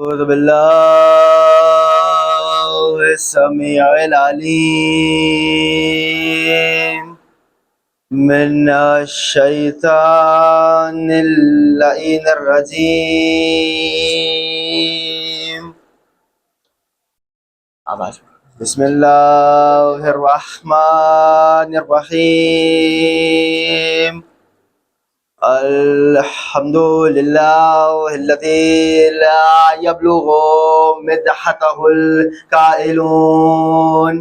أعوذ بالله السميع العليم من الشيطان اللعين الرجيم. بسم الله الرحمن الرحيم. الحمد لله الذي لا يبلغ مدحته القائلون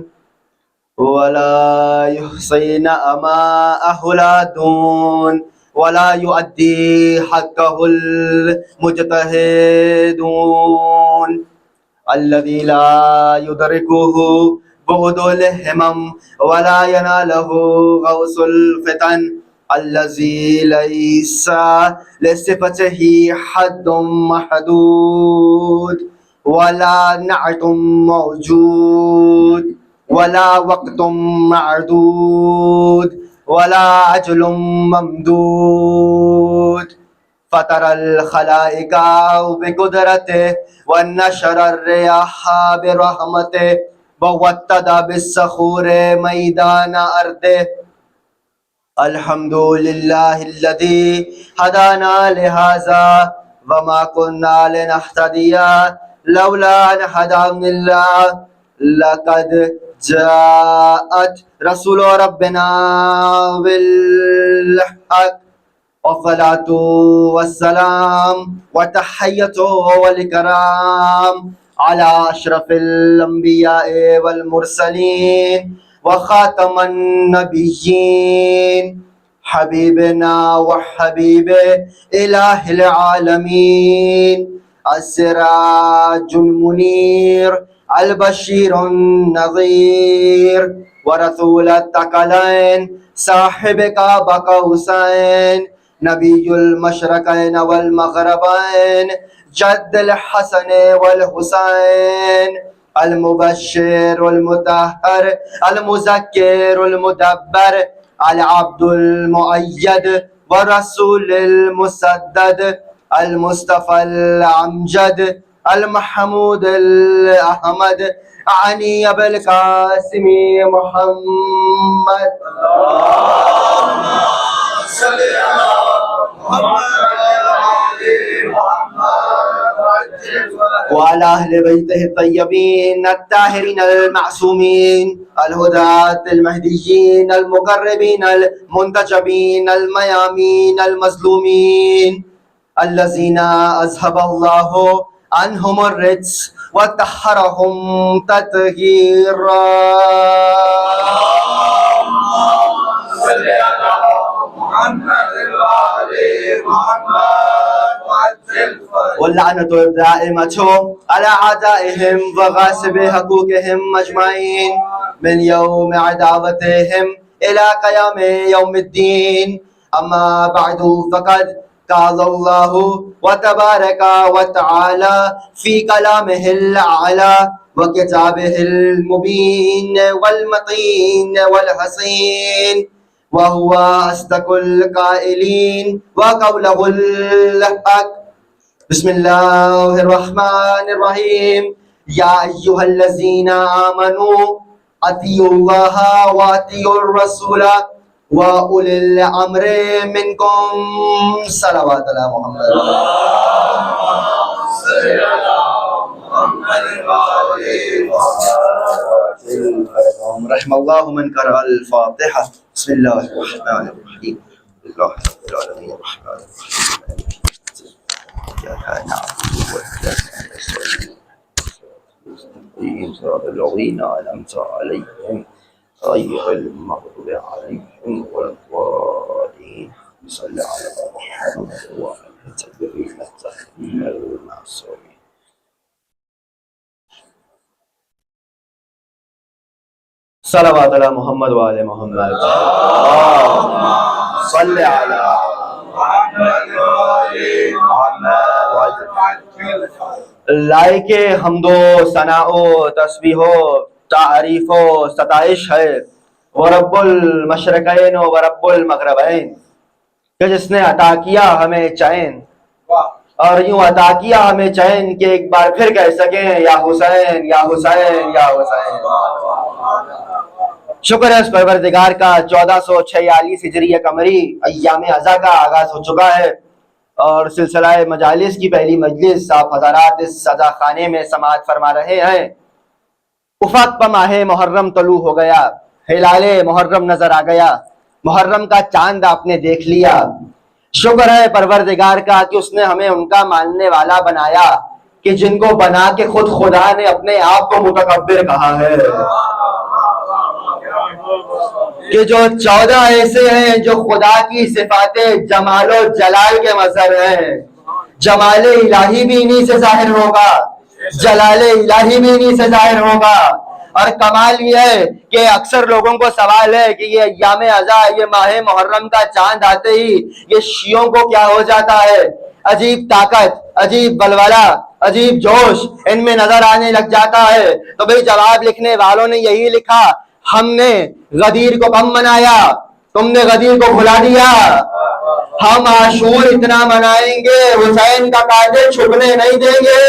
ولا يحصين أماءه العادون ولا يؤدي حقه المجتهدون الذي لا يدركه بعد الهمم ولا يناله غوص الفتن الذي ليس لصفته حد محدود ولا نعت موجود ولا وقت معدود ولا أجل ممدود فطر الخلائق بقدرته ونشر الرياح برحمته ووتد بالصخور ميدان أرضه. الحمد لله الذي هدانا لهذا وما كنا لنهتدي لولا أن هدانا الله. لقد جاءت رسول ربنا بالحق والصلاة والسلام وتحية والكرام على أشرف الأنبياء والمرسلين وخاتم النبيين حبيبنا وحبيب إله العالمين السراج المنير البشير النذير ورسول الثقلين صاحب قاب قوسين نبي المشرقين والمغربين جد الحسن والحسين المبشر المطهر المذكر المدبر العبد المؤيد والرسول المسدد المصطفى الأمجد المحمود الأحمد أعني أبا القاسم محمد. اللهم صل على محمد وعلى أهل بيته الطيبين الطاهرين المعصومين الهداة المهديين المقربين المنتجبين الميامين المظلومين الذين أذهب الله عنهم الرجس وطهرهم تطهيرا. صل على محمد وآل محمد واللعنة الدائمة على أعدائهم وغاصب حقوقهم أجمعين من يوم عداوتهم إلى قيام يوم الدين. أما بعد فقد قال الله وتبارك وتعالى في كلامه الأعلى وكتابه المبين والمتين والحسين وهو أصدق القائلين وقوله الحق. بسم الله الرحمن الرحيم. يا أيها الذين آمنوا أطيعوا الله وأطيعوا الرسول وأولي الأمر منكم. صلوات على محمد. اللهم صل على محمد وآل محمد. رحم الله من قرأ الفاتحة. بسم الله الرحمن الرحيم. لله رب العالمين الرحمن الرحيم. إياك نعبد وإياك نستعين صراط الذين أنعمت عليهم غير المغضوب عليهم ولا الضالين. صل على محمد وآل تبرين التحليل المعصومين. صلوات على محمد وآل محمد. اللهم صل على محمد وآل محمد. لائق حمد و ثناء و تسبیح و تعریف و ستائش ہے وہ رب المشرقین و رب المغربین کہ جس نے عطا کیا ہمیں چین اور یوں عطا کیا ہمیں چین کہ ایک بار پھر کہہ سکیں یا حسین یا حسین یا حسین۔ شکر ہے اس پروردگار کا 1446 ہجری قمری ایام ازا کا آغاز ہو چکا ہے، اور سلسلہ مجالس کی پہلی مجلس آپ حضرات اس سزا خانے میں سماعت فرما رہے ہیں۔ افق پہ ماہ محرم طلوع ہو گیا، ہلال محرم نظر آ گیا، محرم کا چاند آپ نے دیکھ لیا۔ شکر ہے پروردگار کا کہ اس نے ہمیں ان کا ماننے والا بنایا کہ جن کو بنا کے خود خدا نے اپنے آپ کو متکبر کہا ہے، کہ جو 14 ایسے ہیں جو خدا کی صفات جمال و جلال کے مظہر ہیں۔ جمال الہی بھی انہی سے ظاہر ہوگا، جلال الہی بھی انہی سے ظاہر ہوگا۔ اور کمال یہ ہے کہ اکثر لوگوں کو سوال ہے کہ یہ ایام ازا، یہ ماہ محرم کا چاند آتے ہی یہ شیعوں کو کیا ہو جاتا ہے؟ عجیب طاقت، عجیب بلوالا، عجیب جوش ان میں نظر آنے لگ جاتا ہے۔ تو بھئی جواب لکھنے والوں نے یہی لکھا، ہم نے غدیر کو کم منایا، تم نے غدیر کو بھلا دیا۔ ہم عاشور اتنا منائیں گے، حسین کا قاتل چھپنے نہیں دیں گے،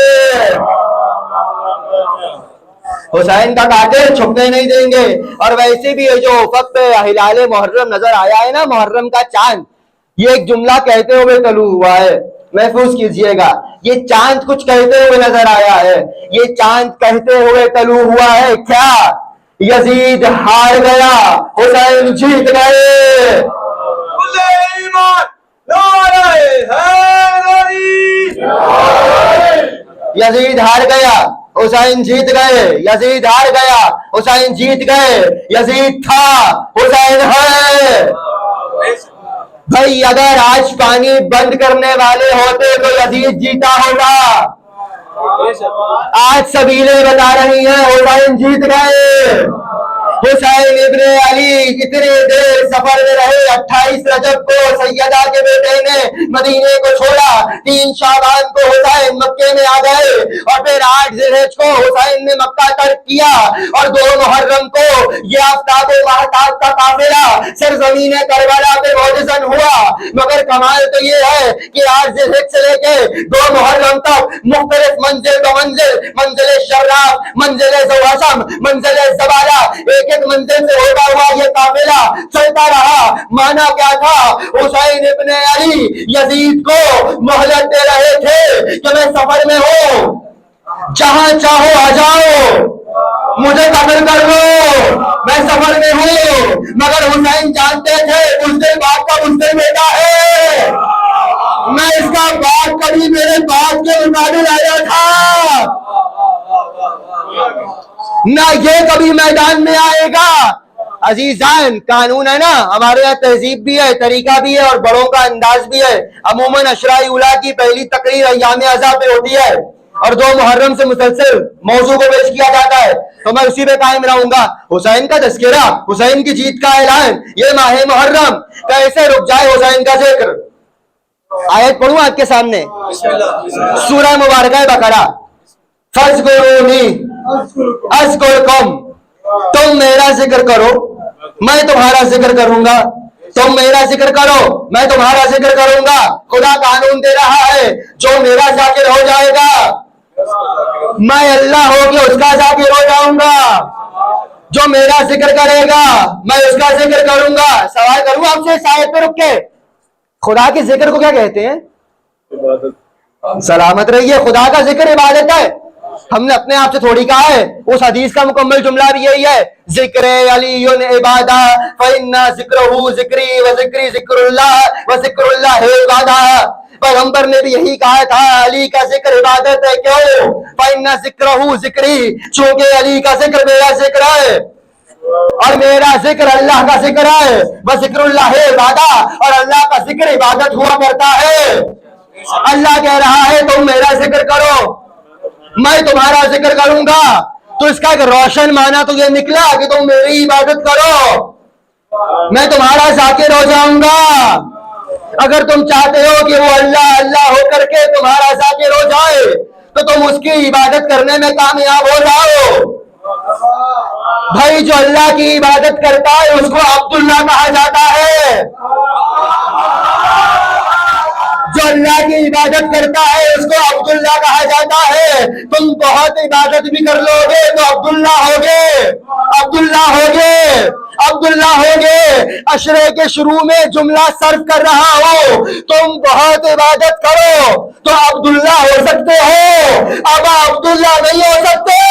حسین کا قاتل چھپنے نہیں دیں گے۔ اور ویسے بھی جو افق پہ ہلال محرم نظر آیا ہے نا، محرم کا چاند، یہ ایک جملہ کہتے ہوئے طلوع ہوا ہے، محفوظ کیجئے گا۔ یہ چاند کچھ کہتے ہوئے نظر آیا ہے، یہ چاند کہتے ہوئے طلوع ہوا ہے کیا؟ یزید ہار گیا، حسین جیت گئے۔ یزید ہار گیا، حسین جیت گئے، یزید ہار گیا، حسین جیت گئے، یزید تھا، حسین ہے۔ بھائی اگر آج پانی بند کرنے والے ہوتے تو یزید جیتا ہوگا۔ آج سبیلیں بتا رہی ہیں حسین جیت گئے۔ حسین ابن علی اتنے دیر سفر میں رہے، 28 رجب کو سیدہ کے بیٹے نے مدینے کو چھوڑا، 3 شعبان کو حسین مکے میں آ گئے، اور پھر 8 ذی الحجہ کو حسین نے مکہ ترک کیا، اور 2 محرم کو یہ آفتاب و مہتاب کا قافلہ سرزمین کربلا پہ معجزاً ہوا۔ مگر کمال تو یہ ہے کہ 8 ذی الحجہ سے لے کے 2 محرم تک مختلف منزل تو منزل شراف، منزل زواشم، منزل زبالہ، ایک منزل سے ہوتا ہوا یہ قافلہ چلتا رہا۔ مانا کیا تھا؟ حسین ابن علی یزید کو مہلت دے رہے تھے کہ میں سفر میں ہوں، جہاں چاہو آ جاؤ، مجھے قتل کر لو، میں سفر میں ہوں۔ مگر حسین جانتے تھے اس دن باپ کا اس دن بیٹا ہے، میں اس کا باپ کبھی میرے باپ کے مقابل آیا تھا، نہ یہ کبھی میدان میں آئے گا۔ عزیزان، قانون ہے نا، ہمارے یہاں تہذیب بھی ہے، طریقہ بھی ہے، اور بڑوں کا انداز بھی ہے۔ عموماً عشرہ اولیٰ کی پہلی تقریر ایام ازا پہ ہوتی ہے، اور 2 محرم سے مسلسل موضوع کو پیش کیا جاتا ہے، تو میں اسی پہ قائم رہوں گا۔ حسین کا تذکرہ، حسین کی جیت کا اعلان، یہ ماہ محرم کیسے رک جائے حسین کا ذکر؟ آیت پڑھوں آپ کے سامنے، سورہ مبارکہ بقرہ، فَاذْكُرُونِی اذکرکم، تم میرا ذکر کرو میں تمہارا ذکر کروں گا، تم میرا ذکر کرو میں تمہارا ذکر کروں گا۔ خدا قانون دے رہا ہے، جو میرا ذاکر ہو جائے گا میں اللہ ہو کے اس کا ذاکر ہو جاؤں گا، جو میرا ذکر کرے گا میں اس کا ذکر کروں گا۔ سوال کروں آپ سے اس آیت پہ رک کے، خدا کے ذکر کو کیا کہتے ہیں؟ سلامت رہیے، خدا کا ذکر عبادت ہے۔ ہم نے اپنے آپ سے تھوڑی کہا ہے، اس حدیث کا مکمل جملہ بھی یہی ہے، ذکر علی عبادہ فإن ذکرہ ذکری وذکری ذکر اللہ وذکر اللہ عبادہ۔ پیغمبر نے بھی یہی کہا تھا، علی کا ذکر عبادت ہے، کیوں؟ فإن ذکرہ ذکری، چونکہ علی کا ذکر میرا ذکر ہے، اور میرا ذکر اللہ کا ذکر ہے، وذکر اللہ عبادہ، اور اللہ کا ذکر عبادت ہوا کرتا ہے۔ اللہ کہہ رہا ہے تم میرا ذکر کرو میں تمہارا ذکر کروں گا، تو اس کا ایک روشن معنی تو یہ نکلا کہ تم میری عبادت کرو، میں تمہارا ذاکر ہو جاؤں گا۔ اگر تم چاہتے ہو کہ وہ اللہ اللہ ہو کر کے تمہارا ذاکر ہو جائے تو تم اس کی عبادت کرنے میں کامیاب ہو جاؤ۔ بھائی جو اللہ کی عبادت کرتا ہے اس کو عبداللہ کہا جاتا ہے، جو اللہ کی عبادت کرتا ہے اس کو عبداللہ کہا جاتا ہے. تم بہت عبادت بھی کر لو گے تو عبداللہ ہوگے، عبداللہ ہوگے، عبداللہ ہوگے. عشرے کے شروع میں جملہ صرف کر رہا ہو، تم بہت عبادت کرو تو عبداللہ ہو سکتے ہو، اب عبداللہ نہیں ہو سکتے.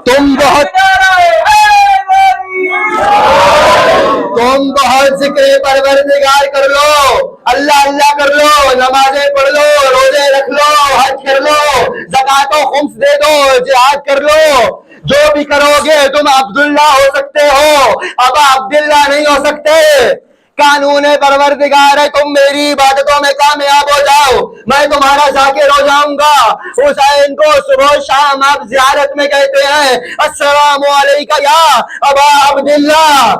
تم بہت ذکر پروردگار کر لو، اللہ اللہ کر لو، نمازیں پڑھ لو، روزے رکھ لو، حج کر لو، زکوٰۃ و خمس دے دو، جہاد کر لو، جو بھی کرو گے تم عبداللہ ہو سکتے ہو، اب عبداللہ نہیں ہو سکتے. قانون پروردگار ہے تم میری عبادتوں میں کامیاب ہو جاؤ، میں تمہارا ذاکر ہو جاؤں گا. حسین کو صبح شام آپ زیارت میں کہتے ہیں السلام علیکم یا ابا عبداللہ.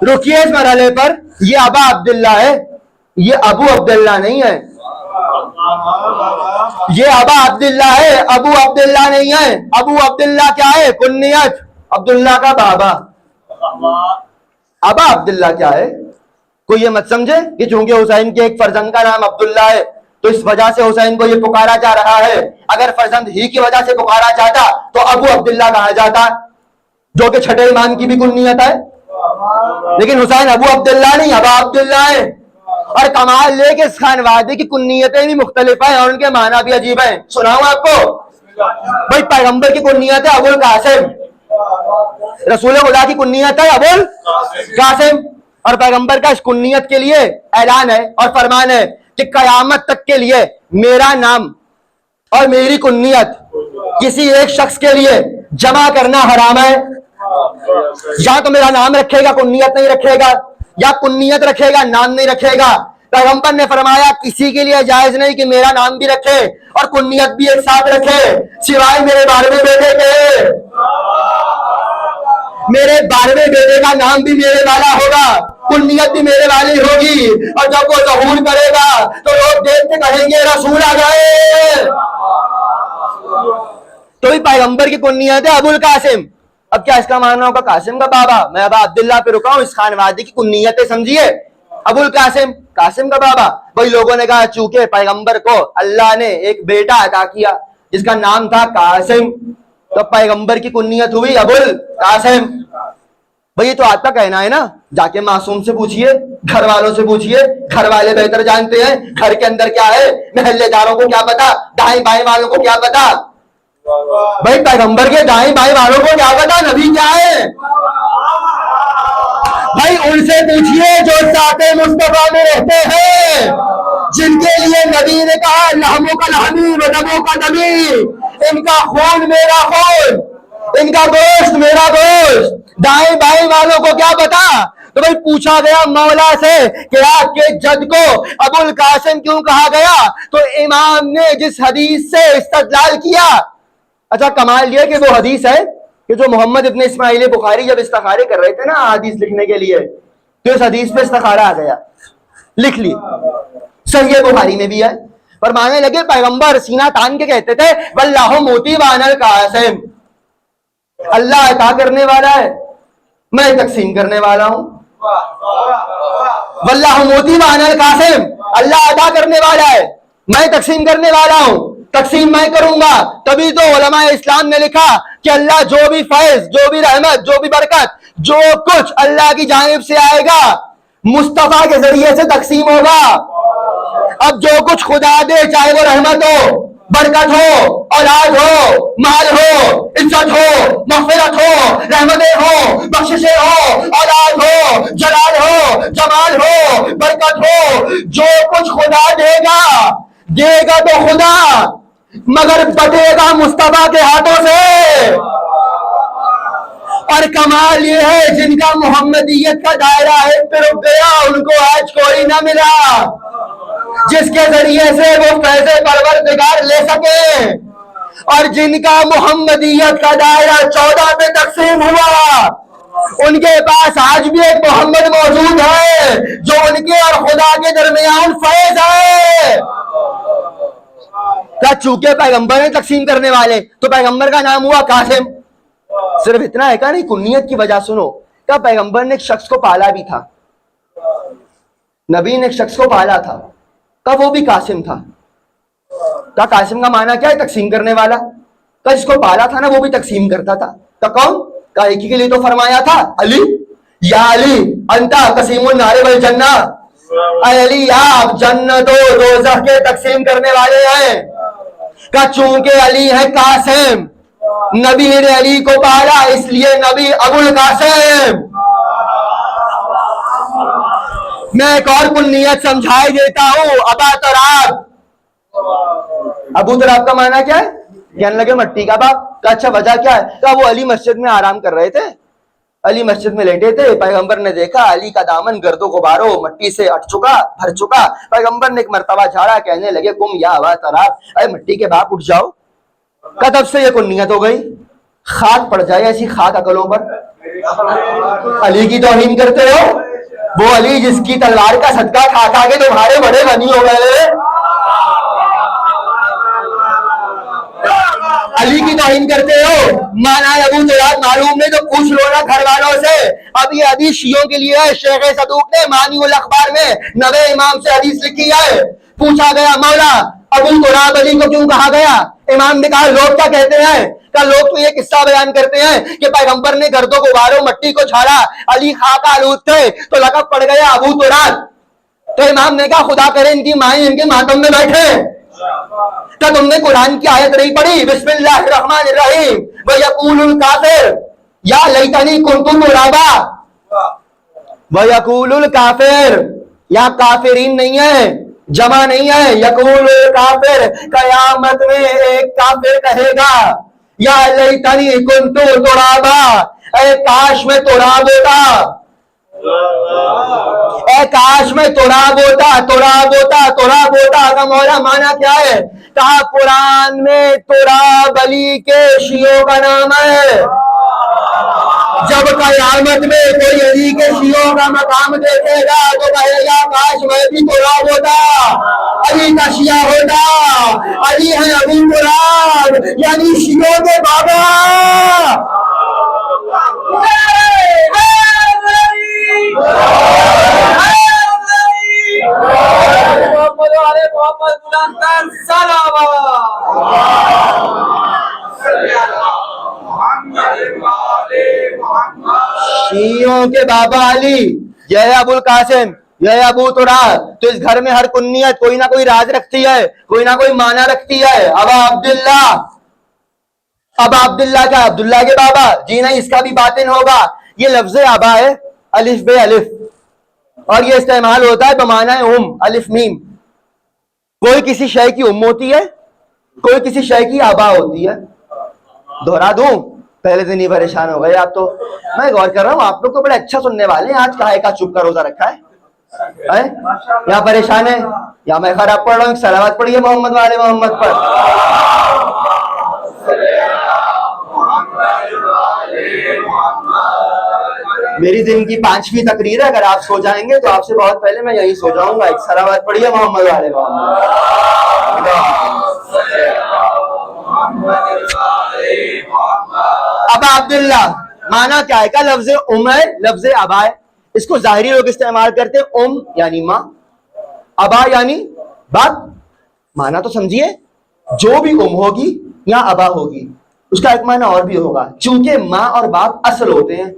رکیے اس مرحلے پر، یہ ابا عبداللہ ہے، یہ ابو عبداللہ نہیں ہے. یہ ابا عبداللہ ہے، ابو عبداللہ نہیں ہے. ابو عبداللہ کیا ہے؟ کنیت، عبداللہ کا بابا. ابا عبداللہ کیا ہے؟ کوئی یہ مت سمجھے کہ چونکہ حسین کے ایک فرزند کا نام عبداللہ ہے تو اس وجہ سے حسین کو یہ پکارا جا رہا ہے. اگر فرزند ہی کی وجہ سے پکارا جاتا تو ابو عبداللہ کہا جاتا، جو کہ چھٹے امام کی بھی کنیت ہے. لیکن حسین ابو عبداللہ نہیں، ابا عبداللہ ہے. اور کمال لے کے اس خانوادے کی کنیتیں بھی مختلف ہیں اور ان کے معنی بھی عجیب ہیں. سناؤں آپ کو؟ بھائی پیغمبر کی کنیت ہے ابو القاسم، رسول خدا کی کنیت ہے ابو القاسم، اور پیغمبر کا اس کنیت کے لیے اعلان ہے اور فرمان ہے کہ قیامت تک کے لیے میرا نام اور میری کنیت کسی ایک شخص کے لیے جمع کرنا حرام ہے. یا تو میرا نام رکھے گا کنیت نہیں رکھے گا، یا کنیت رکھے گا نام نہیں رکھے گا. پیغمبر نے فرمایا کسی کے لیے جائز نہیں کہ میرا نام بھی رکھے اور کنیت بھی ایک ساتھ رکھے سوائے میرے 12ویں بیٹے کے. میرے 12ویں بیٹے کا نام بھی میرے والا ہوگا، کنیت بھی میرے والی ہوگی، اور جب وہ ظہور کرے گا تو لوگ دیکھ کے کہیں گے رسول آ گئے. تو بھی پیغمبر کی کنیت ہے ابو القاسم. اب کیا اس کا معنی ہوگا قاسم کا بابا؟ میں ابا عبداللہ پہ رکا ہوں، اس خانوادے کی کنیتیں سمجھیے. ابو القاسم قاسم کا بابا. وہی لوگوں نے کہا چونکہ پیغمبر کو اللہ نے ایک بیٹا عطا کیا جس کا نام تھا قاسم تو پیغمبر کی کنیت ہوئی ابو القاسم. بھئی یہ تو آپ کا کہنا ہے نا، جا کے معصوم سے پوچھئے، گھر والوں سے پوچھئے، گھر والے بہتر جانتے ہیں گھر کے اندر کیا ہے. محلے داروں کو کیا پتا، دائیں بائیں والوں کو کیا پتا. بھائی پیغمبر کے دائیں بائیں والوں کو کیا پتا نبی کیا ہے. بھائی ان سے پوچھئے جو ساتھ مصطفیٰ میں رہتے ہیں، جن کے لیے نبی نے کہا لحموں کا لحمی و دموں کا دمی، ان کا خون میرا خون، ان کا گوشت میرا گوشت. دائیں بائیں والوں کو کیا پتا. تو بھائی پوچھا گیا مولا سے کہ آپ کے جد کو ابو القاسم کیوں کہا گیا، تو امام نے جس حدیث سے استدلال کیا. اچھا کمال یہ کہ وہ حدیث ہے کہ جو محمد ابن اسماعیل بخاری جب استخارے کر رہے تھے نا حدیث لکھنے کے لیے تو اس حدیث پہ استخارہ آ گیا، لکھ لی. صحیح بخاری میں بھی ہے. پر ماننے لگے پیغمبر سینہ تان کے کہتے تھے واللہ موتی وان القاسم، اللہ عطا کرنے والا ہے میں تقسیم کرنے والا ہوں. واللہ موتی وان القاسم، اللہ عطا کرنے والا ہے میں تقسیم کرنے والا ہوں، تقسیم میں کروں گا. تبھی تو علماء اسلام نے لکھا کہ اللہ جو بھی فیض، جو بھی رحمت، جو بھی برکت، جو کچھ اللہ کی جانب سے آئے گا مصطفیٰ کے ذریعے سے تقسیم ہوگا. اب جو کچھ خدا دے چاہے وہ رحمت ہو، برکت ہو، اولاد ہو، مال ہو، عزت ہو، مغفرت ہو، رحمتیں ہو، بخششیں ہو، اولاد ہو، جلال ہو، جمال ہو، برکت ہو، جو کچھ خدا دے گا تو خدا، مگر بٹے گا مصطفیٰ کے ہاتھوں سے. اور کمال یہ ہے جن کا محمدیت کا دائرہ ایک پہ رک گیا ان کو آج کوئی نہ ملا جس کے ذریعے سے وہ فیض پروردگار لے سکے. اور جن کا محمدیت کا دائرہ 14 پہ تقسیم ہوا ان کے پاس آج بھی ایک محمد موجود ہے جو ان کے اور خدا کے درمیان فیض ہے. کیا چونکہ پیغمبر ہیں تقسیم کرنے والے تو پیغمبر کا نام ہوا قاسم؟ صرف اتنا ہے کیا نہیں، کنیت کی وجہ سنو، کیا پیغمبر نے ایک شخص کو پالا بھی تھا، نبی نے ایک شخص کو پالا تھا، کیا وہ بھی قاسم تھا؟ کیا قاسم کا معنی کیا ہے؟ تقسیم کرنے والا۔ کیا جس کو پالا تھا نا وہ بھی تقسیم کرتا تھا، کیا کون؟ کیا ایک ہی کے لیے تو فرمایا تھا علی یا علی انتا قسیم النار والجنہ، اے علی آپ جنت و دوزخ کے تقسیم کرنے والے ہیں۔ کہ چونکہ علی ہے قاسم، نبی نے علی کو پالا اس لیے نبی ابو القاسم۔ میں ایک اور کنیت سمجھائی دیتا ہوں، ابا تراب۔ ابو تراب کا معنی کیا ہے؟ کہنے لگے مٹی کا باپ۔ کہ اچھا وجہ کیا ہے؟ کہ وہ علی مسجد میں آرام کر رہے تھے، علی مسجد میں لیٹے تھے، پیغمبر نے دیکھا علی کا دامن گرد و غباروں مٹی سے اٹھ چکا، بھر چکا۔ پیغمبر نے ایک مرتبہ جھاڑا، کہنے لگے قم یا ابا تراب، اے مٹی کے باپ اٹھ جاؤ۔ کہ تب سے یہ کنیت ہو گئی، خاک پڑ جائے ایسی خاک عقلوں پر۔ علی کی توہین کرتے ہو، وہ علی جس کی تلوار کا صدقہ کھا کھا کے تمہارے بڑے غنی ہو گئے، علی کی توہین کرتے ہو۔ مانا ابو تراب معلوم نہیں تو پوچھ لو نا گھر والوں سے۔ اب یہ حدیث شیعوں کے لیے ہے، شیخ صدوق نے مانی الاخبار میں نوے امام سے حدیث لکھی ہے۔ پوچھا گیا مولا ابو تراب علی کو کیوں کہا گیا؟ امام نے کہا لوگ کیا کہتے ہیں، کہ لوگ تو یہ قصہ بیان کرتے ہیں کہ پیغمبر نے گرد و غباروں مٹی کو چھاڑا، علی خاک آلود تھے تو لقب پڑ گیا ابو تراب۔ تو امام نے کہا خدا کرے ان کی مائیں ان کے ماتم میں بیٹھے۔ کیا تم نے قرآن کی آیت نہیں پڑھی بسم اللہ الرحمن الرحیم وَيَقُولُ الْكَافِرُ یا لیتنی کُنتُ تُرَابًا؟ وَيَقُولُ الْكَافِرُ یا کافرین نہیں ہے، جمع نہیں ہے، یقول الکافر قیامت میں ایک کافر کہے گا یا لیتنی کنت ترابا، اے کاش میں تراب ہوتا، اے کاش میں تراب ہوتا، تراب ہوتا، تراب ہوتا۔ کا مولا مانا کیا ہے؟ کہا قرآن میں تراب علی کے شیعوں کا نام ہے۔ جب قیامت میں کوئی علی کے شیعوں کا مقام دیکھے گا تو کہے گا کاش میں بھی تراب ہوتا، علی کا شیعہ ہوتا۔ علی ہے ابو تراب یعنی شیعوں کے بابا۔ شیعوں کے بابا علی، یہ ابو القاسم، یہ ابو تراب۔ تو اس گھر میں ہر کنیت کوئی نہ کوئی راز رکھتی ہے، کوئی نہ کوئی معنی رکھتی ہے۔ ابا عبداللہ، ابا عبداللہ کیا عبداللہ کے بابا؟ جی نہیں، اس کا بھی باطن ہوگا۔ یہ لفظ ابا ہے الف بے الف، اور یہ استعمال ہوتا ہے بمعنی الف میم۔ کوئی کسی شے کی ہوتی ہے، کوئی کسی شے کی ابا ہوتی ہے۔ دہرا دوں؟ پہلے دن ہی پریشان ہو گئے آپ تو۔ میں غور کر رہا ہوں آپ لوگ تو بڑے اچھا سننے والے ہیں، آج کہے کا چپ کا روزہ رکھا ہے، یا پریشان ہے یا میں خراب پڑھ رہا ہوں؟ صلوات پڑھیے محمد والے محمد پر۔ میری دن کی 5ویں تقریر ہے، اگر آپ سو جائیں گے تو آپ سے بہت پہلے میں یہیں سو جاؤں گا۔ ایک صلوات پڑھیے محمد والے محمد۔ ابا عبداللہ مانا کیا ہے؟ کا لفظ ام ہے، لفظ ابا ہے۔ اس کو ظاہری لوگ استعمال کرتے ہیں، ام یعنی ماں، ابا یعنی باپ۔ مانا تو سمجھیے، جو بھی ام ہوگی یا ابا ہوگی اس کا ایک معنی اور بھی ہوگا، چونکہ ماں اور باپ اصل ہوتے ہیں۔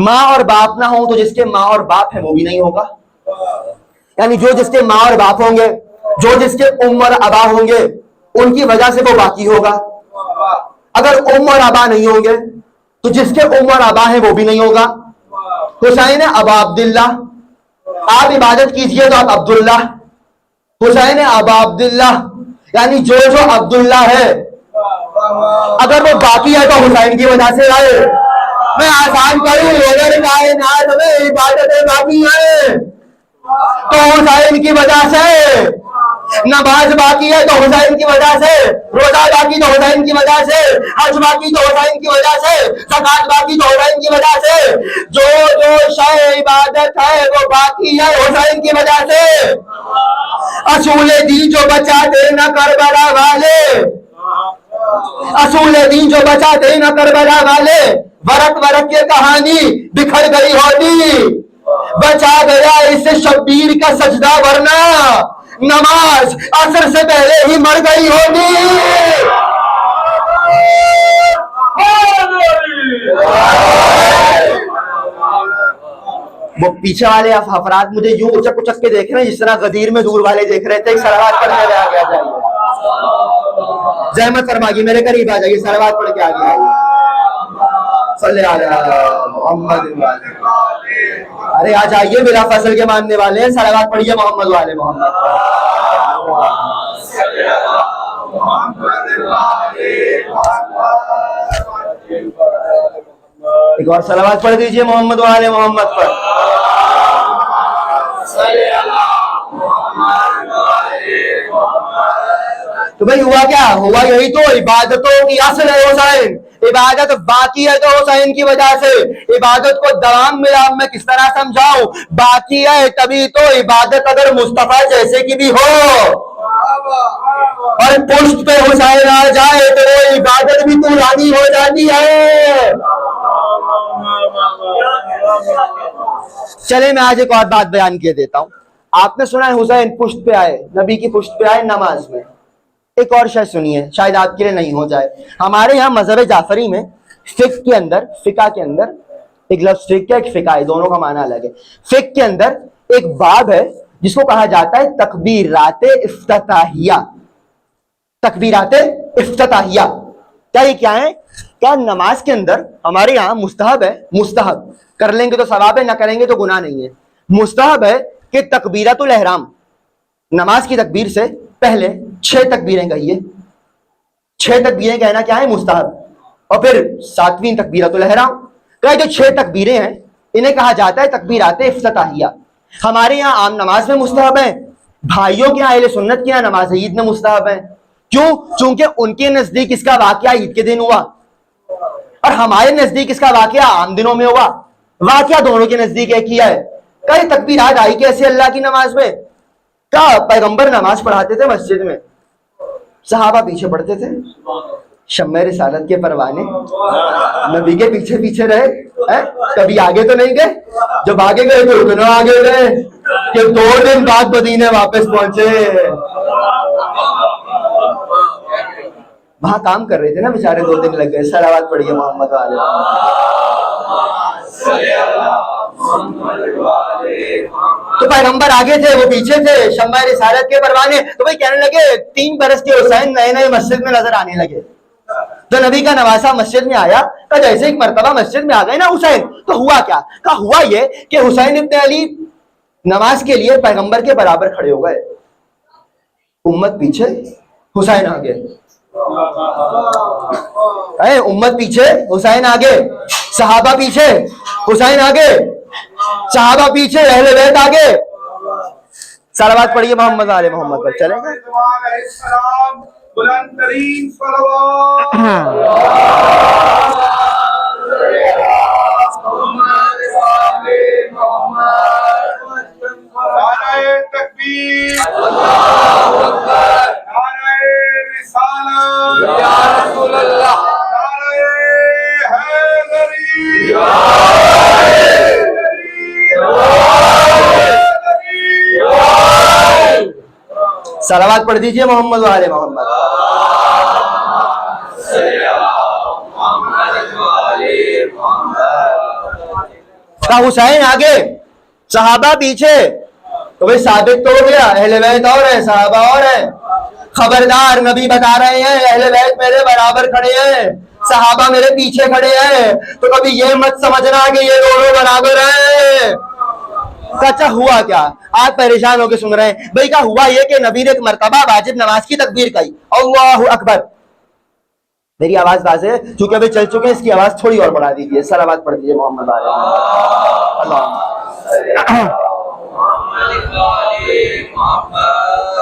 ماں اور باپ نہ ہو تو جس کے ماں اور باپ ہے وہ بھی نہیں ہوگا، یعنی جو جس کے ماں اور باپ ہوں گے، جو جس کے ام اور ابا ہوں گے ان کی وجہ سے وہ باقی ہوگا۔ اگر ام اور ابا نہیں ہوں گے تو جس کے ام اور ابا ہے وہ بھی نہیں ہوگا۔ حسین ابا عبداللہ، آپ عبادت کیجئے تو آپ عبداللہ، حسین ابا عبداللہ یعنی جو جو عبداللہ ہے اگر وہ باقی ہے تو حسین کی وجہ سے آئے۔ میں آسان کروں، اگر کائنات میں عبادتیں باقی ہیں تو حسین کی وجہ سے، نماز باقی ہے تو حسین کی وجہ سے، روزہ باقی تو حسین کی وجہ سے، حج باقی تو حسین کی وجہ سے، زکات باقی تو حسین کی وجہ سے، جو جو شے عبادت ہے وہ باقی ہے حسین کی وجہ سے۔ اصول دین جو بچا دے نہ کربلا والے، اصول دین جو بچا دے نہ کربلا والے، ورق ورق یہ کہانی بکھر گئی ہوتی، بچا گیا اس شبیر کا سجدہ ورنہ نماز عصر سے پہلے ہی مر گئی ہوتی۔ وہ پیچھے والے افراد مجھے یوں اچک اچک کے دیکھ رہے ہیں جس طرح غدیر میں دور والے دیکھ رہے تھے۔ ایک صلوات پڑھنے میں آگے آ جائیے، زحمت فرمائیے میرے قریب آ جائیے، صلوات پڑھ کے آگے آئیے۔ صلی علی محمد۔ ارے آ جائیے، بلا فصل کے ماننے والے ہیں، صلوات پڑھیے محمد والے محمد۔ ایک اور صلوات پڑھ دیجئے محمد والے محمد پر۔ تو بھئی ہوا کیا؟ ہوا یہی تو عبادتوں کی اصل ہے حسین، عبادت باقی ہے تو حسین کی وجہ سے، عبادت کو دوام ملا۔ میں کس طرح سمجھاؤں؟ باقی ہے تبھی تو عبادت اگر مصطفیٰ جیسے کی بھی ہو اور پشت پہ حسین آ جائے تو وہ عبادت بھی طولانی ہو جاتی ہے۔ چلے میں آج ایک اور بات بیان کیے دیتا ہوں۔ آپ نے سنا ہے حسین پشت پہ آئے، نبی کی پشت پہ آئے نماز میں۔ ایک اور شے سنیے، شاید آپ کے لیے نہیں ہو جائے۔ ہمارے یہاں مذہب جعفری میں فقہ کے اندر، فقہ کے اندر ایک لفظ فقہ ایک فقہ ہے، دونوں کا معنی الگ ہے۔ فقہ کے اندر ایک باب ہے جس کو کہا جاتا ہے تکبیرات افتتاحیہ۔ تکبیرات افتتاحیہ کیا یہ کیا ہے؟ کیا نماز کے اندر ہمارے یہاں مستحب ہے، مستحب کر لیں گے تو ثواب ہے، نہ کریں گے تو گناہ نہیں ہے۔ مستحب ہے کہ تکبیرۃ الاحرام، نماز کی تکبیر سے پہلے 6 تکبیریں کہیے۔ 6 تکبیریں کہنا کیا ہے؟ مستحب۔ اور پھر 7ویں تکبیرۃ الاحرام۔ کہ جو 6 تکبیریں ہیں انہیں کہا جاتا ہے تکبیرات افتتاحیہ۔ ہمارے یہاں عام نماز میں مستحب ہیں، بھائیوں کے اہل سنت کے یہاں نماز عید میں مستحب ہیں۔ کیوں؟ چونکہ ان کے نزدیک اس کا واقعہ عید کے دن ہوا اور ہمارے نزدیک اس کا واقعہ عام دنوں میں ہوا، واقعہ دونوں کے نزدیک ایک ہی ہے۔ کئی تکبیرات آئی کیسے اللہ کی نماز میں؟ کیا پیغمبر نماز پڑھاتے تھے مسجد میں، صحابہ پیچھے پڑھتے تھے، شمع رسالت کے پروانے نبی کے پیچھے پیچھے رہے، کبھی آگے تو نہیں گئے، جب آگے گئے تو اتنا آگے گئے کہ 2 دن بعد مدینے واپس پہنچے۔ وہاں کام کر رہے تھے نا بیچارے، 2 دن لگ گئے۔ صلوات پڑھیے محمد والے۔ تو پیغمبر آگے تھے، وہ پیچھے تھے، شمع رسالت کے پروانے۔ تو بھائی کہنے لگے 3 برس کے حسین نئے نئے مسجد میں نظر آنے لگے۔ تو نبی کا نواسا مسجد میں آیا، کہ جیسے ایک مرتبہ مسجد میں آ گئے نا حسین، تو ہوا کیا؟ کہ ہوا یہ کہ حسین ابن علی نماز کے لیے پیغمبر کے برابر کھڑے ہو گئے، امت پیچھے حسین آگے، امت پیچھے حسین آگے، صحابہ پیچھے حسین آگے، صحابہ پیچھے، اہل بیت آگے۔ صلوات پڑھیے محمد آل محمد پر۔ چلیں گے بلند ترین صلوات نعرہ تکبیر، اللہ اکبر، نعرہ رسالت یا رسول اللہ، نعرہ حیدری یا صلوات پڑھ دیجئے محمد والے محمد۔ حسین آگے صحابہ پیچھے، تو بھئی ثابت تو ہو گیا اہل بیت اور ہیں، صحابہ اور ہیں۔ خبردار، نبی بتا رہے ہیں اہل بیت میرے برابر کھڑے ہیں، صحابہ میرے پیچھے کھڑے ہیں۔ تو کبھی یہ مت سمجھنا کہ یہ دونوں برابر ہیں۔ اچھا ہوا کیا؟ آپ پریشان ہو کے سن رہے ہیں۔ بھئی کیا ہوا یہ کہ نبی نے ایک مرتبہ واجب نماز کی تکبیر کہی، اللہ اکبر۔ میری آواز واضح ہے؟ چونکہ ابھی چل چکے ہیں، اس کی آواز تھوڑی اور بڑھا دیجیے۔ صلوات پڑھ دیجیے محمد علیہ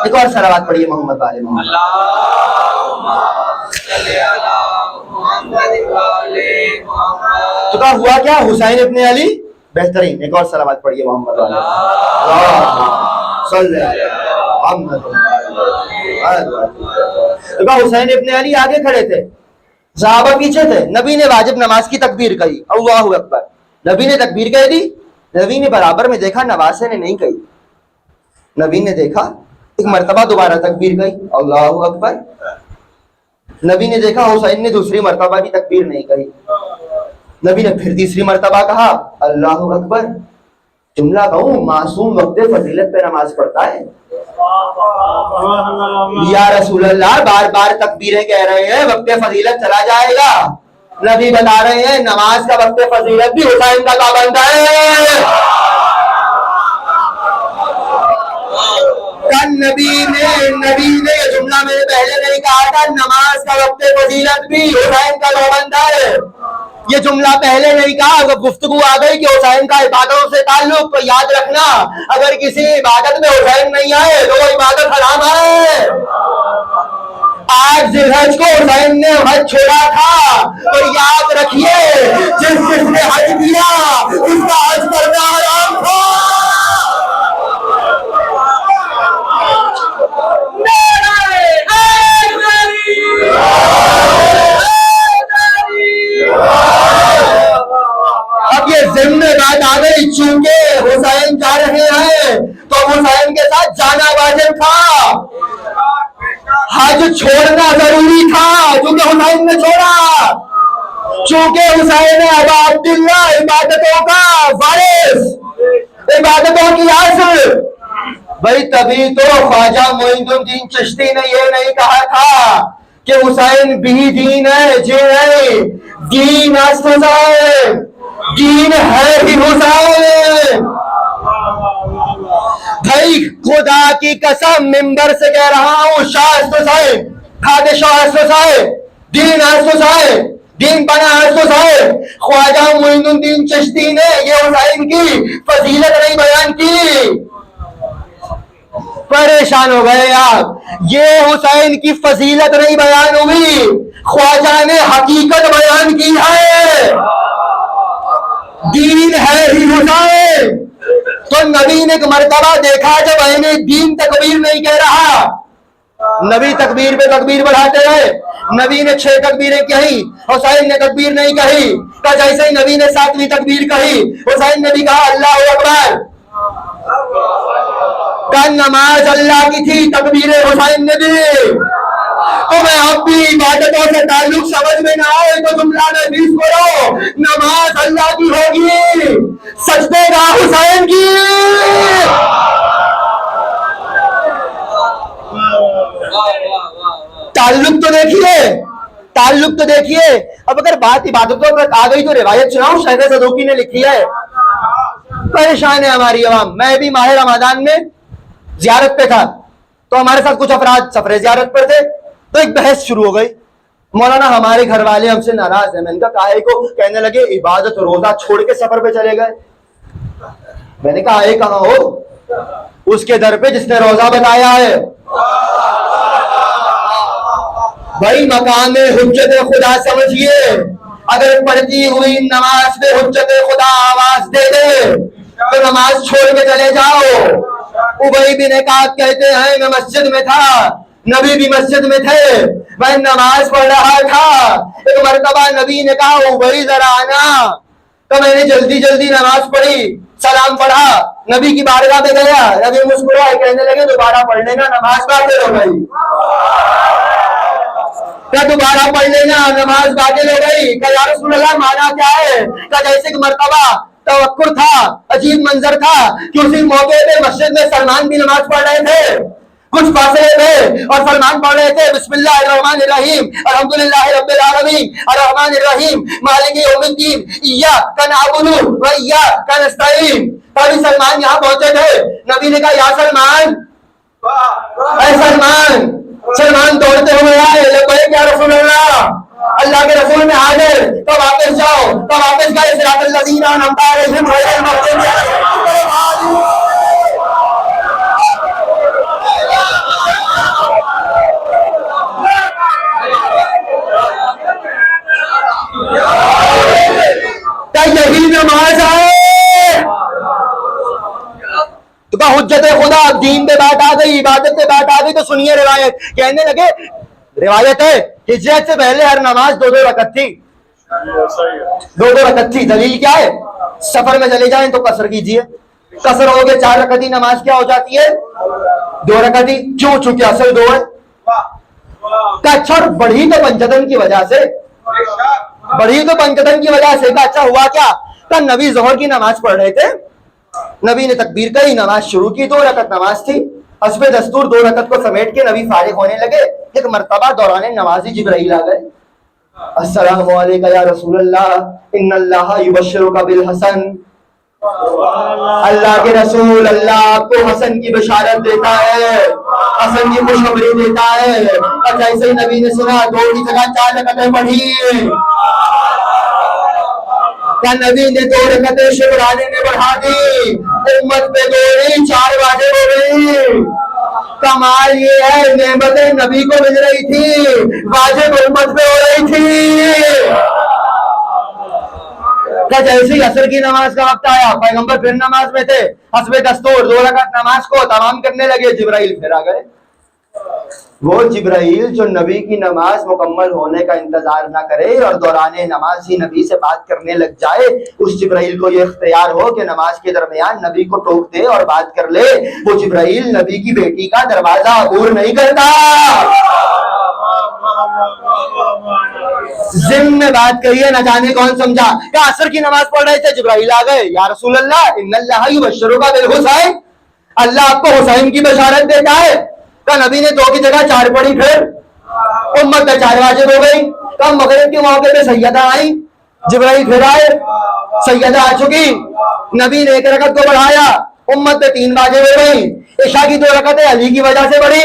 ایک اور صلوات پڑھیے محمد علیہ محمد۔ تو کیا ہوا کیا؟ حسین ابن علی بہترین۔ ایک اور صلوات پڑھیے محمد علیہ صلی اللہ حسین ابن علی آگے کھڑے تھے, صحابہ پیچھے تھے. نبی نے واجب نماز کی تکبیر کہی, اللہ اکبر. نبی نے تکبیر کہہ دی. نبی نے برابر میں دیکھا نواسے نے نہیں کہی. نبی نے دیکھا ایک مرتبہ دوبارہ تکبیر کہی, اللہ اکبر. نبی نے دیکھا حسین نے دوسری مرتبہ بھی تکبیر نہیں کہی. نبی نے پھر تیسری مرتبہ کہا اللہ اکبر. جملہ کہوں, معصوم وقت فضیلت پہ نماز پڑھتا ہے. یا رسول اللہ بار بار تکبیریں کہہ رہے ہیں, وقت فضیلت چلا جائے گا. نبی بتا رہے ہیں نماز کا وقت فضیلت بھی حسین کا پابند ہے. نبی نے یہ جملہ میں نے پہلے نہیں کہا تھا, نماز کا وقت فضیلت بھی حسین کا پابند ہے. یہ جملہ پہلے نہیں کہا. اگر گفتگو آ گئی کہ حسین کا عبادتوں سے تعلق, تو یاد رکھنا اگر کسی عبادت میں حسین نہیں آئے تو وہ عبادت حرام ہے. آج ذی الحج کو حسین نے حج چھوڑا تھا, تو یاد رکھیے جس نے حج کیا اس کا حج کرنا حرام تھا. اب یہ ضمن بات آ گئی, چونکہ حسین جا رہے ہیں تو حسین کے ساتھ جانا واجب تھا. حج چھوڑنا ضروری تھا چونکہ حسین نے چھوڑا. چونکہ حسین ابا عبداللہ عبادتوں کا وارث, عبادتوں کی اصل. بھائی تبھی تو خواجہ معین الدین چشتی نے یہ نہیں کہا تھا کہ حسین بھی دین ہے, جی ہے دین ہے, دین ہے ہی حسین. بھائی خدا کی قسم ممبر سے کہہ رہا ہوں, شاہ حسین, خادم شاہ حسین, دین ہے حسین, دین بنا ہے حسین. خواجہ معین الدین چشتی نے یہ حسین کی فضیلت نہیں بیان کی. پریشان ہو گئے آپ, یہ حسین کی فضیلت نہیں بیان ہوئی, خواجہ نے حقیقت بیان کی ہے. دین ہے ہی حسین. تو نبی نے ایک مرتبہ دیکھا جب انہیں دین تکبیر نہیں کہہ رہا, نبی تکبیر پہ تکبیر بڑھاتے رہے. نبی نے 6 تکبیریں کہی, حسین نے تکبیر نہیں کہی. جیسے ہی نبی نے 7ویں تکبیر کہی, حسین نے بھی کہا اللہ اکبر. کل نماز اللہ کی تھی, تکبیر حسین نے دی. تو میں اب بھی عبادتوں سے تعلق سمجھ میں نہ آئے تو جملہ نبیس کرو, نماز اللہ کی ہوگی, سجدے گاہ حسین کی. تعلق تو دیکھیے, تعلق تو دیکھیے. اب اگر بات عبادتوں پر آ گئی تو روایت سناؤں, شیخ صدوقی نے لکھی ہے. پریشان ہے ہماری عوام. میں بھی ماہ رمضان میں زیارت پہ تھا, تو ہمارے ساتھ کچھ افراد سفر زیارت پر تھے. تو ایک بحث شروع ہو گئی, مولانا ہمارے گھر والے ہم سے ناراض ہیں. میں نے کہا کاہے کو؟ کہنے لگے عبادت روزہ چھوڑ کے سفر پہ چلے گئے. میں نے کہا آئے کہاں ہو؟ اس کے در پہ جس نے روزہ بتایا ہے. بھائی مقام حجت خدا سمجھیے, اگر پڑھتی ہوئی نماز پہ حجت خدا آواز دے دے تو نماز چھوڑ کے چلے جاؤ. ابی بن کعب کہتے ہیں میں مسجد میں تھا, نبی بھی مسجد میں تھے, میں نماز پڑھ رہا تھا. ایک مرتبہ نبی نے کہا ابی ذرا آنا, تو میں نے جلدی جلدی نماز پڑھی, سلام پڑھا, نبی کی بارگاہ میں گیا. نبی مسکرائے, کہنے لگے دوبارہ پڑھ لینا, نماز باطل ہو گئی. کیا دوبارہ پڑھ لینا, نماز باطل ہو گئی. کہ یا رسول اللہ مانا کیا ہے؟ کہ جیسے کہ مرتبہ توقر تھا, عجیب منظر تھا کہ اسی موقع پہ مسجد میں سلمان بھی نماز پڑھ رہے تھے, کچھ فاصلے میں, اور سلمان پڑھ رہے تھے بسم اللہ الرحمن الرحیم الحمدللہ رب العالمین الرحمن الرحیم مالک یوم الدین ایاک نعبد و ایاک نستعین. تبھی سلمان یہاں پہنچے تھے. نبی نے کہا یا سلمان, اے سلمان. سلمان دوڑتے ہوئے آئے, لبیک یا رسول اللہ, اللہ کے رسول میں حاضر. تو واپس جاؤ, تو واپس گئے. صراط الذین انعمت علیہم غیر المغضوب علیہم. یہی نماز ہے. تو حجت خدا، دین پہ بات آ گئی، عبادت پہ بات آ گئی تو سنیے روایت. کہنے لگے روایت ہے ہجرت سے پہلے ہر نماز 2 رکعت تھی، 2 رکعت تھی. دلیل کیا ہے؟ سفر میں چلے جائیں تو قصر کیجئے، قصر ہو گئے 4 رکعت ہی نماز کیا ہو جاتی ہے 2 رکعت ہی. کیوں؟ چونکہ اصل 2 ہے. اچھا بڑھی تو پنچتن کی وجہ سے، بڑھی تو پنچتن کی وجہ سے. اچھا ہوا کیا؟ کہ نبی ظہر کی نماز پڑھ رہے تھے، نبی نے تکبیر کہی، نماز شروع کی، 2 رکعت نماز تھی. حسب دستور 2 رکعت کو سمیٹ کے نبی فارغ ہونے لگے. ایک مرتبہ دوران نمازی جبرائیل آ گئے. السلام علیکم یا رسول اللہ، ان اللہ یبشرک بالحسن. اللہ کے رسول، اللہ آپ کو حسن کی بشارت دیتا ہے، حسن کی خوشخبری دیتا ہے. اور جیسے ہی نبی نے سنا 2 کی جگہ 4 رکعتیں پڑھی. کیا نبی نے 2 رکعتیں شکرانے میں بڑھا دی، امت پہ 2 نہیں 4 واجب ہو گئی. کمال یہ ہے نعمتیں نبی کو مل رہی تھی، واجب امت پہ ہو رہی تھی. کیا جیسے ہی عصر کی نماز کا وقت آیا، پیغمبر پھر نماز میں تھے، حسب دستور 2 رکعت نماز کو تمام کرنے لگے. جبرائیل پھر آ گئے. وہ جبرائیل جو نبی کی نماز مکمل ہونے کا انتظار نہ کرے اور دوران نماز ہی نبی سے بات کرنے لگ جائے، اس جبرائیل کو یہ اختیار ہو کہ نماز کے درمیان نبی کو ٹوک دے اور بات کر لے. وہ جبرائیل نبی کی بیٹی کا دروازہ عبور نہیں کرتا. ضمن میں بات کہیے، نہ جانے کون سمجھا کہ عصر کی نماز پڑھ رہے تھے، جبرائیل آ گئے. یا رسول اللہ، ان اللہ یبشرک بالحسین، اللہ آپ کو حسین کی بشارت دیتا ہے. کہ نبی نے 2 کی جگہ 4 پڑھی، پھر امت پہ 4 واجب ہو گئی. کہ مغرب کے موقع پہ سیدہ آئی، جبرائیل پھر آئے، سیدہ آ چکی، نبی نے 1 رکعت کو بڑھایا، امت پہ 3 واجب ہو گئی. عشاء کی 2 رکعتیں علی کی وجہ سے بڑھی.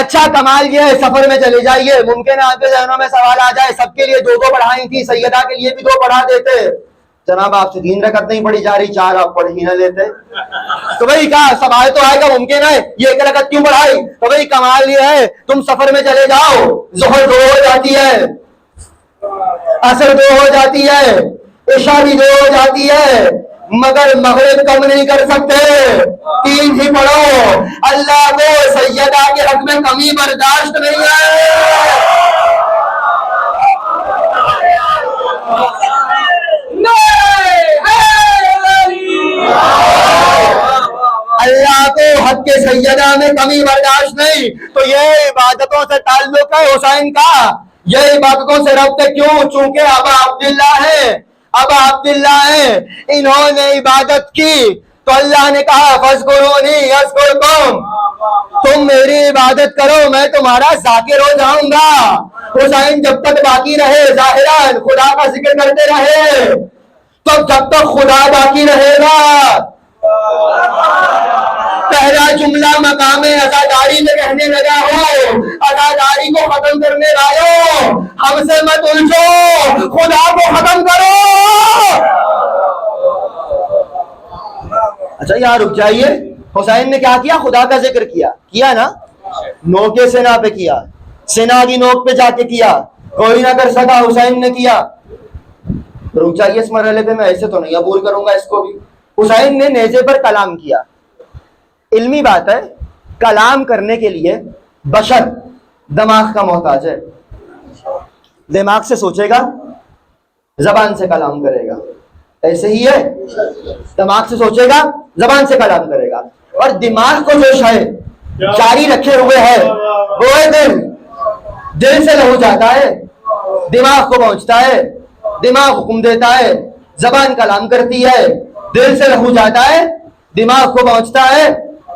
اچھا کمال یہ ہے، سفر میں چلے جائیے، ممکن ہے آپ کے ذہنوں میں سوال آ جائے سب کے لیے 2 بڑھائی تھی، سیدہ کے لیے بھی 2 بڑھا دیتے. جناب آپ سے 3 رکعت نہیں پڑھی جا رہی، 4 آپ پڑھ ہی نہ لیتے. تو بھائی کیا سوال تو آئے گا، ممکن ہے یہ 1 رکعت کیوں بڑھائی؟ تو بھائی کمال یہ ہے، تم سفر میں چلے جاؤ، ظہر 2 ہو جاتی ہے، عصر 2 ہو جاتی ہے، عشاء بھی 2 ہو جاتی ہے، مگر مغرب کم نہیں کر سکتے، 3 ہی پڑھو. اللہ کو سیدہ کے حق میں کمی برداشت نہیں ہے. اللہ کو حق کے سیدہ میں کمی برداشت نہیں. تو یہ عبادتوں سے تعلق ہے حسین کا، یہ عبادتوں سے ربط ہے. کیوں؟ چونکہ ابا عبداللہ ہے، ابا عبداللہ ہیں، انہوں نے عبادت کی تو اللہ نے کہا فاذکرونی اذکرکم، تم میری عبادت کرو میں تمہارا ذاکر ہو جاؤں گا. حسین جب تک باقی رہے ظاہراً خدا کا ذکر کرتے رہے، تو جب تک خدا باقی رہے گا. پہلا جملہ مقام عزاداری میں کہنے لگا ہو، عزاداری کو ختم کرنے والوں ہم سے مت الجھو، خدا کو ختم کرو. اچھا یہاں رک جائیے، حسین نے کیا کیا؟ خدا کا ذکر کیا نا، نوکے سنا پہ کیا، سنا کی نوک پہ جا کے کیا، کوئی نہ کر سکا، حسین نے کیا. رک جائیے، اس مرحلے پہ میں ایسے تو نہیں عبور کروں گا اس کو بھی. حسین نے نیزے پر کلام کیا. علمی بات ہے، کلام کرنے کے لیے بشر دماغ کا محتاج ہے. دماغ سے سوچے گا، زبان سے کلام کرے گا. ایسے ہی ہے، دماغ سے سوچے گا، زبان سے کلام کرے گا. اور دماغ کو جو شے جاری رکھے ہوئے ہے وہ ہے دل. دل سے لہو جاتا ہے، دماغ کو پہنچتا ہے، دماغ حکم دیتا ہے، زبان کلام کرتی ہے. دل سے لہو جاتا ہے، دماغ کو پہنچتا ہے،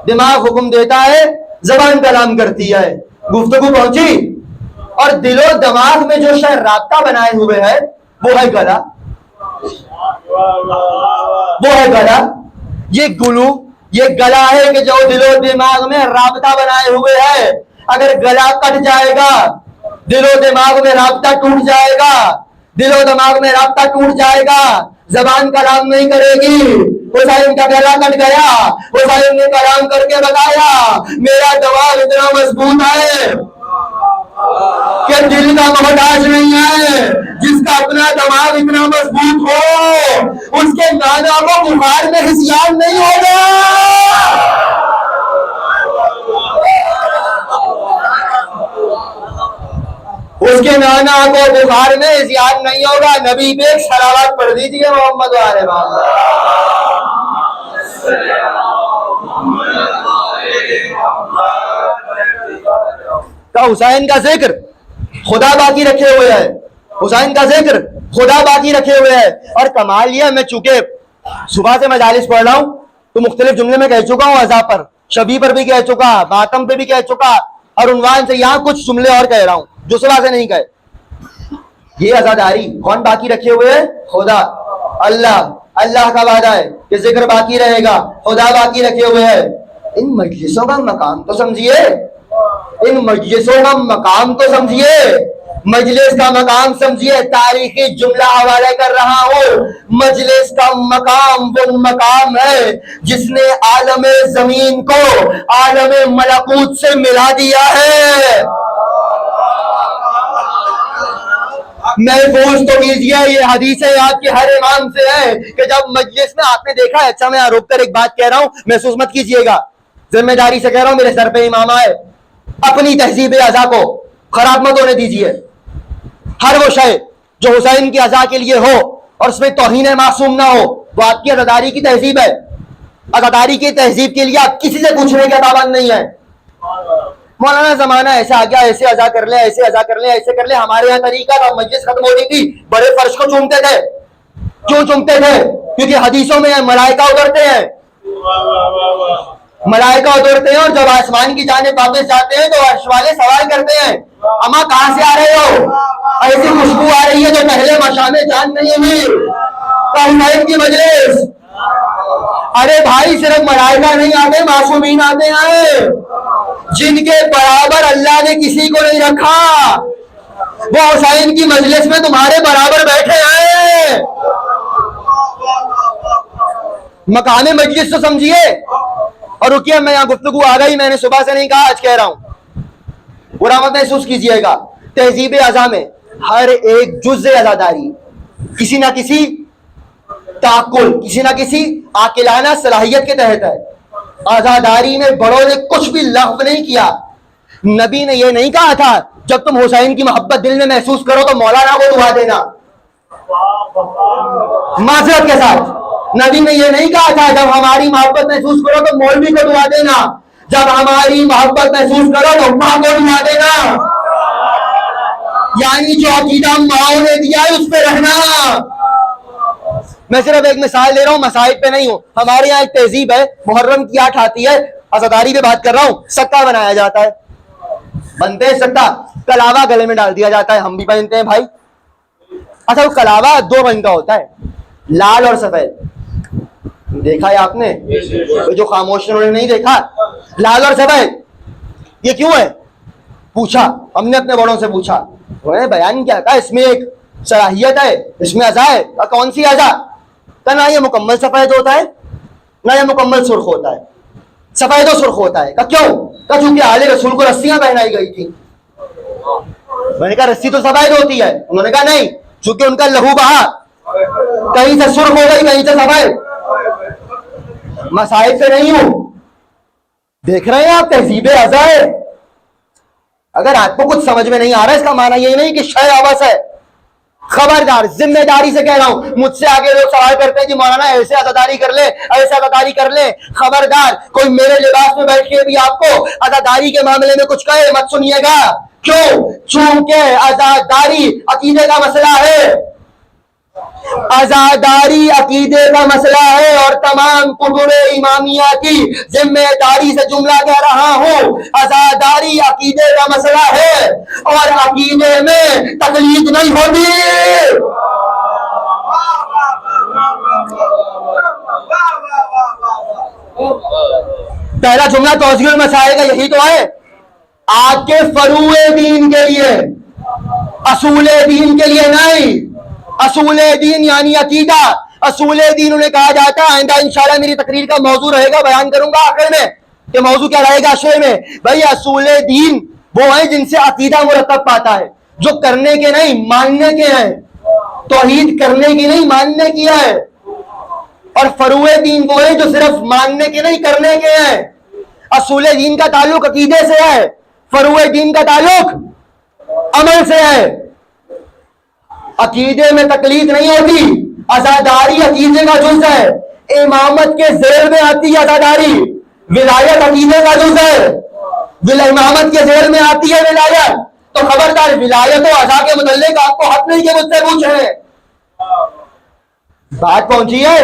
دماغ حکم دیتا ہے، زبان کلام کرتی ہے. گفتگو پہنچی، اور دل و دماغ میں جو شے رابطہ بنائے ہوئے ہے وہ ہے گلا، وہ ہے گلا. یہ گلو، یہ گلا ہے کہ جو دل و دماغ میں رابطہ بنائے ہوئے ہے. اگر گلا کٹ جائے گا، دل و دماغ میں رابطہ ٹوٹ جائے گا، دل و دماغ میں رابطہ ٹوٹ جائے گا، زبان کلام نہیں کرے گی. حسین کا گلا کٹ گیا، حسین نے کلام کر کے بتایا میرا دماغ اتنا مضبوط ہے کہ دل کا محتاج نہیں ہے. جس کا اپنا دماغ اتنا مضبوط ہو، اس کے گانا کو بخار میں ہسیان نہیں ہوگا. اس کے نانا کو بخار میں زیاد نہیں ہوگا. نبی پہ ایک صلوات پڑھ دیجیے محمد والے محمد. کا حسین کا ذکر خدا باقی رکھے ہوئے ہے, حسین کا ذکر خدا باقی رکھے ہوئے ہے. اور کمال یہ میں چونکہ صبح سے مجالس پڑھ رہا ہوں تو مختلف جملے میں کہہ چکا ہوں عزا پر, شبی پر بھی کہہ چکا, ماتم پہ بھی کہہ چکا, اور عنوان سے یہاں کچھ جملے اور کہہ رہا ہوں جو صبح سے نہیں کہے. یہ عزاداری کون باقی رکھے ہوئے ہے؟ خدا, اللہ. اللہ کا وعدہ ہے کہ ذکر باقی رہے گا, خدا باقی رکھے ہوئے ہے. ان مجلسوں کا مقام تو سمجھیے, ان مجلسوں کا مقام تو سمجھیے, مجلس کا مقام سمجھیے. تاریخی جملہ حوالے کر رہا ہوں, مجلس کا مقام وہ مقام ہے جس نے عالم زمین کو عالم ملکوت سے ملا دیا ہے. محفوظ تو کیجیے, یہ حدیث آپ کے ہر امام سے ہے کہ جب مجلس میں آپ نے دیکھا ہے. اچھا میں روک کر ایک بات کہہ رہا ہوں, محسوس مت کیجیے گا, ذمہ داری سے کہہ رہا ہوں, میرے سر پہ امام آئے. اپنی تہذیب اعضا کو خراب مت ہونے دیجیے. ہر وہ شے جو حسین کی اعضا کے لیے ہو اور اس میں توہین معصوم نہ ہو وہ آپ کی عزاداری کی تہذیب ہے. عزاداری کی تہذیب کے لیے آپ کسی سے پوچھنے کا پابند نہیں ہے. مولانا زمانہ ایسا آ گیا, ایسے ادا کر لیں, ایسے ادا کر لیں, ایسے کر لیں. ہمارے یہاں طریقہ تھا, مجلس ختم ہو رہی تھی بڑے فرش کو چومتے تھے. کیوں چومتے تھے؟ کیونکہ حدیثوں میں ملائکہ اترتے ہیں, ملائکہ اترتے ہیں, اور جب آسمان کی جانب واپس جاتے ہیں تو عرش والے سوال کرتے ہیں اما کہاں سے آ رہے ہو؟ ایسی خوشبو آ رہی ہے جو پہلے مشام جان نہیں ہوئی. حسین کی مجلس. ارے بھائی صرف ملائکہ نہیں آتے, معصومین آتے ہیں جن کے برابر اللہ نے کسی کو نہیں رکھا. وہ حسین کی مجلس میں تمہارے برابر بیٹھے ہیں. مقام مجلس تو سمجھیے. اور رکیے, میں یہاں گفتگو آ گئی, میں نے صبح سے نہیں کہا, آج کہہ رہا ہوں, برا مت محسوس کیجیے گا. تہذیب اعضا میں ہر ایک جز عزاداری کسی نہ کسی تعقل, کسی نہ کسی عاقلانہ صلاحیت کے تحت ہے. عزاداری میں بڑوں نے کچھ بھی لغو نہیں کیا. نبی نے یہ نہیں کہا تھا جب تم حسین کی محبت دل میں محسوس کرو تو مولانا کو دعا دینا. معذرت کے ساتھ, نبی نے یہ نہیں کہا تھا جب ہماری محبت محسوس کرو تو مولوی کو دعا دینا. جب ہماری محبت محسوس کرو تو ماں کو دعا دینا. یعنی جو عقیدہ ماؤں نے دیا ہے اس پہ رہنا. میں صرف ایک مثال دے رہا ہوں, مسائل پہ نہیں ہوں. ہمارے یہاں ایک تہذیب ہے, محرم کی 8 آتی ہے, عزاداری پہ بات کر رہا ہوں, سکہ بنایا جاتا ہے, بنتے ہیں سکہ, کلاوا گلے میں ڈال دیا جاتا ہے, ہم بھی پہنتے ہیں بھائی. اچھا وہ کلاوا 2 رنگ کا ہوتا ہے, لال اور سفید. دیکھا ہے آپ نے؟ جو خاموش انہوں نے نہیں دیکھا. لال اور سفید یہ کیوں ہے؟ پوچھا, ہم نے اپنے بڑوں سے پوچھا, انہوں نے بیان کیا, کہا اس میں ایک صلاحیت ہے, اس میں اعضا ہے. کون سی اعضا؟ کہ نہ یہ مکمل سفید ہوتا ہے نہ یہ مکمل سرخ ہوتا ہے, سفید و سرخ ہوتا ہے. کہ کیوں؟ کہ چونکہ آل رسول کو رسیاں پہنائی گئی تھی. میں نے کہا رسی تو سفید ہوتی ہے. انہوں نے کہا نہیں, چونکہ ان کا لہو بہا, کہیں سے سرخ ہو گئی کہیں سے سفید. مسائل سے نہیں ہوں, دیکھ رہے ہیں آپ تہذیب اعضا ہے. اگر آپ کو کچھ سمجھ میں نہیں آ رہا اس کا معنی یہ نہیں کہ شے آواز ہے. خبردار, ذمہ داری سے کہہ رہا ہوں. مجھ سے آگے لوگ سوال کرتے ہیں کہ مولانا ایسے عزاداری کر لے, ایسے عزاداری کر لے. خبردار, کوئی میرے لباس میں بیٹھ کے بھی آپ کو عزاداری کے معاملے میں کچھ کہے مت سنیے گا. کیوں؟ چونکہ عزاداری عقیدے کا مسئلہ ہے. عزاداری عقیدے کا مسئلہ ہے اور تمام کتب امامیہ کی ذمہ داری سے جملہ کہہ رہا ہوں. عزاداری عقیدے کا مسئلہ ہے اور عقیدے میں تقلید نہیں ہوتی. پہلا جملہ توضیح المسائل کا یہی تو ہے. آپ کے فروع دین کے لیے, اصول دین کے لیے نہیں. اصول دین یعنی عقیدہ. اصول دین انہیں کہا جاتا ہے. آئندہ انشاءاللہ میری تقریر کا موضوع رہے گا, بیان کروں گا آخر میں کہ موضوع کیا رہے گا آخر میں. بھائی اصول دین وہ ہیں جن سے عقیدہ مرتب پاتا ہے, جو کرنے کے نہیں ماننے کے ہیں. توحید کرنے کی نہیں ماننے کی ہے. اور فروع دین وہ ہیں جو صرف ماننے کے نہیں کرنے کے ہیں. اصول دین کا تعلق عقیدے سے ہے, فروع دین کا تعلق عمل سے ہے. عقیدے میں تکلیف نہیں ہوتی. عزاداری عقیدے کا جز ہے. امامت کے ذیل میں آتی ہے عزاداری. ولایت عقیدے کا جز ہے. امامت کے ذیل میں آتی ہے ولایت. تو خبردار ولایت و عزا کے متعلق آپ کو حق نہیں کہ مجھ سے پوچھیں. بات پہنچی ہے,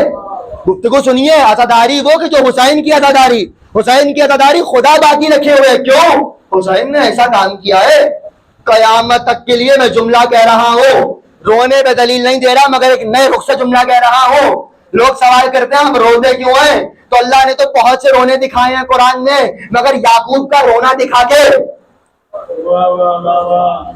گفتگو سنیے. عزاداری وہ کہ جو حسین کی عزاداری, حسین کی عزاداری خدا باقی رکھے ہوئے. کیوں؟ حسین نے ایسا کام کیا ہے. قیامت تک کے لیے میں جملہ کہہ رہا ہوں, رونے پہ دلیل نہیں دے رہا, مگر ایک نئے رخ سے جملہ کہہ رہا ہوں. لوگ سوال کرتے ہیں ہم روتے کیوں ہیں؟ تو اللہ نے تو بہت سے رونے دکھائے ہیں قرآن میں, مگر یعقوب کا رونا دکھا کے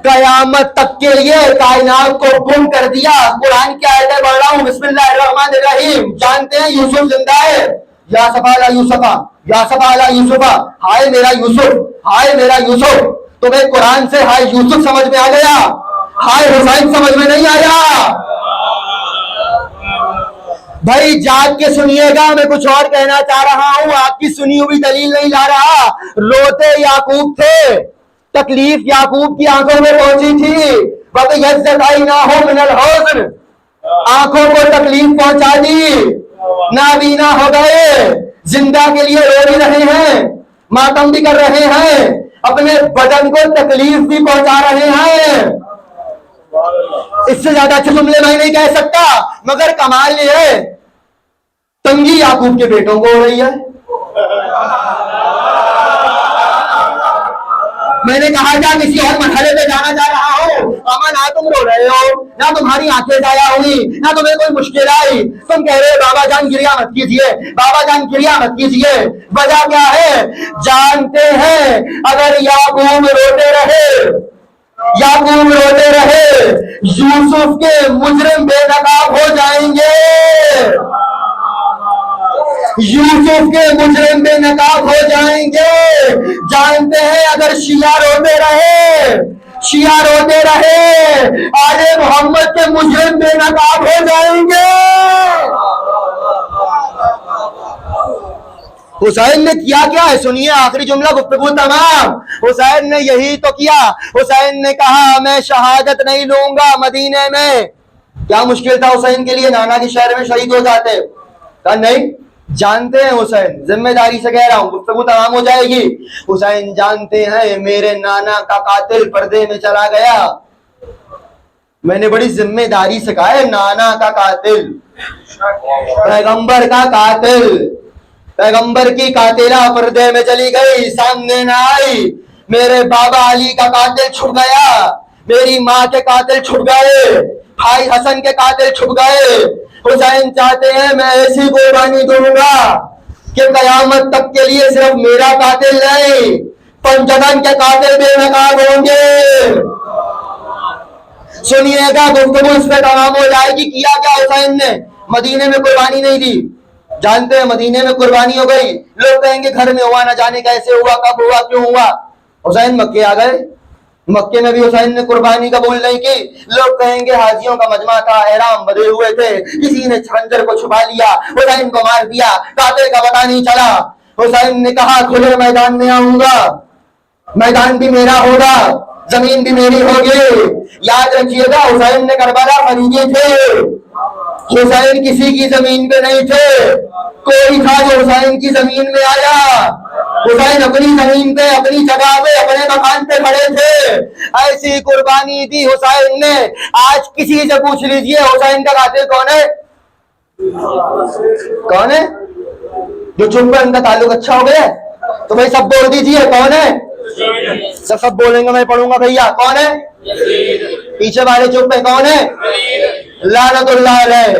قیامت تک کے لیے کائنات کو گم کر دیا. قرآن کی آیتیں پڑھ رہا ہوں. بسم اللہ الرحمن الرحیم. جانتے ہیں یوسف زندہ ہے. یا صفا علی یوسفا, یا صفا علی یوسفا, ہائے میرا یوسف, ہائے میرا یوسف. تمہیں قرآن سے ہائے یوسف سمجھ میں آ گیا, ہائے حسین سمجھ میں نہیں آیا. بھائی جاگ کے سنیے گا, میں کچھ اور کہنا چاہ رہا ہوں, آپ کی سنی ہوئی دلیل نہیں لا رہا. روتے یعقوب تھے, تکلیف یعقوب کی آنکھوں میں پہنچی تھی. من الحزن, آنکھوں کو تکلیف پہنچا دی, نابینا ہو گئے. زندہ کے لیے رو بھی رہے ہیں, ماتم بھی کر رہے ہیں, اپنے بدن کو تکلیف بھی پہنچا رہے ہیں. اس سے زیادہ اچھے جملے میں نہیں کہہ سکتا, مگر کمال یہ ہے تنگی یعقوب کے بیٹوں کو ہو رہی ہے. میں نے کہا تھا کسی اور مرحلے پہ جانا جا رہا ہوں. ماما نہ تم رو رہے ہو, نہ تمہاری آنکھیں ضائع ہوئی, نہ تمہیں کوئی مشکل آئی. تم کہہ رہے بابا جان گریا مت کیجیے, بابا جان گریا مت کیجیے. وجہ کیا ہے؟ جانتے ہیں اگر یعقوب روتے رہے, یعقوب روتے رہے, یوسف کے مجرم بے نقاب ہو جائیں گے. یوسف کے مجرم بے نقاب ہو جائیں گے. جانتے ہیں اگر شیعہ روتے رہے, شیعہ روتے رہے, آل محمد کے مجرم بے نقاب ہو جائیں گے. حسین نے کیا کیا ہے سنیے, آخری جملہ گفتگو تمام. حسین نے یہی تو کیا. حسین نے کہا میں شہادت نہیں لوں گا مدینے میں. کیا مشکل تھا حسین کے لیے, نانا کے شہر میں شہید ہو جاتے. کہا نہیں, جانتے ہیں حسین, ذمہ داری سے کہہ رہا ہوں, گفتگو تمام ہو جائے گی. حسین جانتے ہیں میرے نانا کا قاتل پردے میں چلا گیا. میں نے بڑی ذمہ داری سے کہا ہے, نانا کا قاتل, پیغمبر کا قاتل, پیغمبر کی قاتلہ پردے میں چلی گئی, سامنے نہ آئی. میرے بابا علی کا قاتل چھپ گیا, میری ماں کے قاتل چھپ گئے, بھائی حسن کے قاتل چھپ گئے. حسین چاہتے ہیں میں ایسی قربانی دوں گا کہ قیامت تک کے لیے صرف میرا قاتل نہیں, پنجتن کے قاتل بے نقاب ہوں گے. سنیے گا, گفتگو اس پہ تمام ہو جائے گی. کیا کیا حسین نے؟ مدینے میں قربانی نہیں دی. جانتے ہیں مدینے میں قربانی ہو گئی, لوگ کہیں گے گھر میں ہوا, نہ جانے کیسے ہوا, کب ہوا, کیوں ہوا. حسین مکے آ گئے, مکے میں بھی حسین نے قربانی قبول نہیں کی. لوگ کہیں گے حاجیوں کا مجمع تھا, احرام بدے ہوئے تھے, کسی نے خنجر کو چھپا لیا, حسین کو مار دیا, قاتل کا پتہ نہیں چلا. حسین نے کہا کھلے میدان میں آؤں گا, میدان بھی میرا ہوگا, زمین بھی میری ہوگی. یاد رکھیے گا حسین نے کربلا خریدی تھے, حسین کسی کی زمین پہ نہیں تھے. کوئی تھا جو حسین کی زمین میں آیا, حسین اپنی زمین پہ, اپنی جگہ پہ, اپنے مکان پہ کھڑے تھے. ایسی قربانی دی حسین نے. آج کسی سے پوچھ لیجئے حسین کا قاتل کون ہے, کون ہے؟ جو چپ کر ان کا تعلق اچھا ہو گیا, تو بھائی سب بول دیجئے کون ہے. سب بولیں گے, میں پڑھوں گا بھیا, کون ہے؟ پیچھے والے چپ ہے, کون ہے؟ لعنت اللہ علیہ.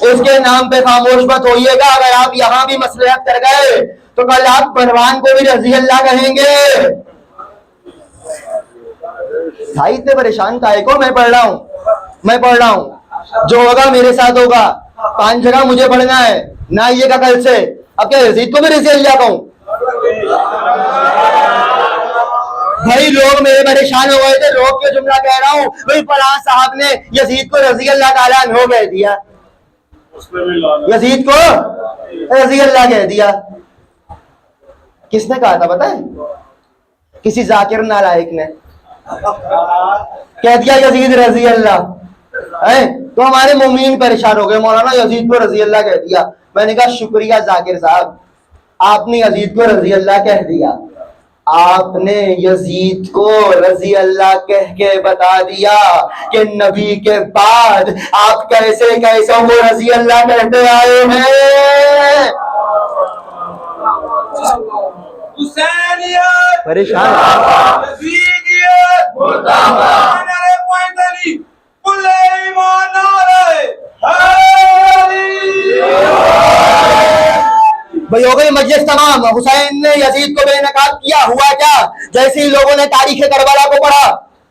اس کے نام پہ خاموش مت ہوئیے گا. اگر آپ یہاں بھی مصلحت کر گئے تو کل آپ بلوان کو بھی رضی اللہ کہیں گے. بھائی اتنے پریشان کائے کو, میں پڑھ رہا ہوں, میں پڑھ رہا ہوں, جو ہوگا میرے ساتھ ہوگا. 5 جگہ مجھے پڑھنا ہے, نہ یہ کا کل سے. اب کیا یزید کو بھی رضی اللہ کہوں؟ بھائی لوگ میرے پریشان ہو گئے تھے, روک کے جملہ کہہ رہا ہوں. بھائی فلاں صاحب نے یزید کو رضی اللہ تعالیٰ عنہ کہہ دیا, یزید کو رضی اللہ کہہ دیا. کس نے کہا تھا پتہ ہے؟ کسی ذاکر نالائق نے. کہہ دیا یزید رضی اللہ ہے تو ہمارے مومین پریشان ہو گئے، مولانا یزید کو رضی اللہ کہہ دیا۔ میں نے کہا شکریہ ذاکر صاحب، آپ نے یزید کو رضی اللہ کہہ دیا، آپ نے یزید کو رضی اللہ کہہ کے بتا دیا کہ نبی کے بعد آپ کیسے کیسے وہ رضی اللہ کہتے آئے ہیں۔ حسینیت، پریشان یزیدیت، نعرہ پیدلی، کل ایمان نعرہ حیدری۔ بھائی ہو گئی مجلس تمام، حسین نے یزید کو بے نقاب کیا، ہوا کیا؟ جیسے ہی لوگوں نے تاریخ کربلا کو پڑھا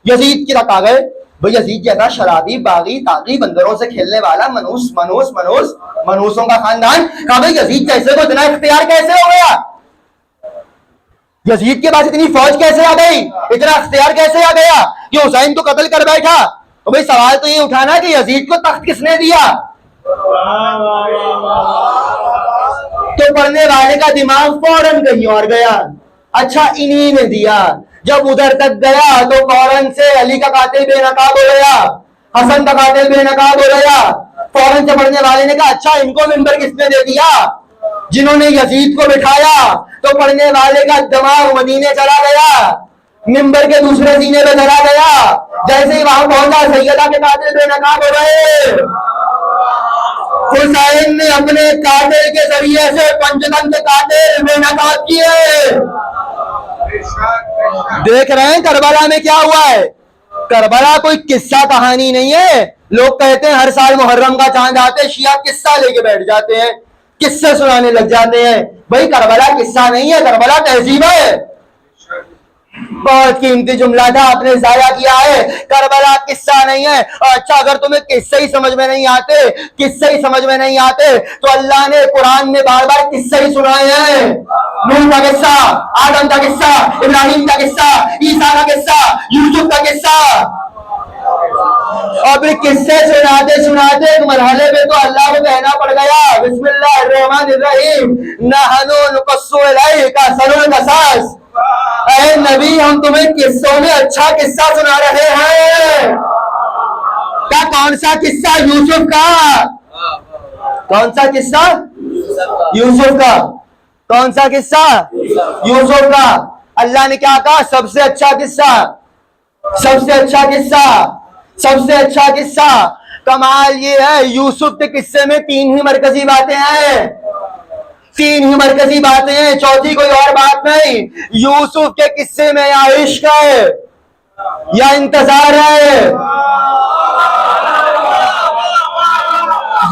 یزید کی طرف آ گئے، بھائی یزید جیسا شرابی باغی تاغی بندروں سے کھیلنے والا منوسوں کا خاندان، کہا بھائی یزید کیسے کو اتنا اختیار کیسے ہو گیا؟ یزید کے پاس اتنی فوج کیسے آ گئی، اتنا اختیار کیسے آ گیا کہ حسین کو قتل کر بیٹھا؟ تو بھائی سوال تو یہ اٹھانا کہ یزید کو تخت کس نے دیا؟ تو پڑھنے والے کا دماغ فوراً کہیں اور گیا، اچھا انہی نے دیا۔ جب ادھر تک گیا تو فوراً سے علی کا قاتل بے نقاب ہو گیا، حسن کا قاتل بے نقاب ہو گیا۔ فوراً سے پڑھنے والے نے کہا اچھا ان کو ممبر کس نے دے دیا؟ جنہوں نے یزید کو بٹھایا۔ تو پڑھنے والے کا دماغ مدینے چلا گیا، ممبر کے دوسرے سینے پہ چلا گیا۔ جیسے ہی وہاں پہنچا سیدہ کے قاتل بے نقاب ہو گئے۔ حسین نے اپنے قاتل کے ذریعے سے پنجتن کے قاتل بے نقاب کیے۔ دیکھ رہے ہیں کربلا میں کیا ہوا ہے؟ کربلا کوئی قصہ کہانی نہیں ہے۔ لوگ کہتے ہیں ہر سال محرم کا چاند آتے شیعہ قصہ لے کے بیٹھ جاتے ہیں، قصے سنانے لگ جاتے ہیں۔ بھائی کربلا قصہ نہیں ہے، کربلا تہذیب ہے۔ بہت قیمتی جملہ تھا، آپ نے ضائع کیا ہے۔ کربلا قصہ نہیں ہے۔ اچھا اگر تمہیں قصے ہی سمجھ میں نہیں آتے تو اللہ نے قرآن میں بار بار قصے ہی سنائے ہیں۔ نوح کا قصہ، آدم کا قصہ، ابراہیم کا قصہ، عیسیٰ کا قصہ، یوسف کا قصہ۔ اور پھر قصے سناتے ایک مرحلے پہ تو اللہ کو کہنا پڑ گیا بسم اللہ الرحمن الرحیم نحن نقص الیک احسن القصص۔ اے نبی ہم تمہیں قصوں میں اچھا قصہ سنا رہے ہیں۔ کیا کون سا قصہ؟ یوسف کا۔ کون سا قصہ؟ یوسف کا۔ کون سا قصہ؟ یوسف کا۔ اللہ نے کیا کہا؟ سب سے اچھا قصہ، سب سے اچھا قصہ، سب سے اچھا قصہ۔ کمال یہ ہے یوسف کے قصے میں 3 ہی مرکزی باتیں ہیں، 3 ہی مرکزی باتیں ہیں، چوتھی کوئی اور بات نہیں۔ یوسف کے قصے میں یا عشق ہے یا انتظار ہے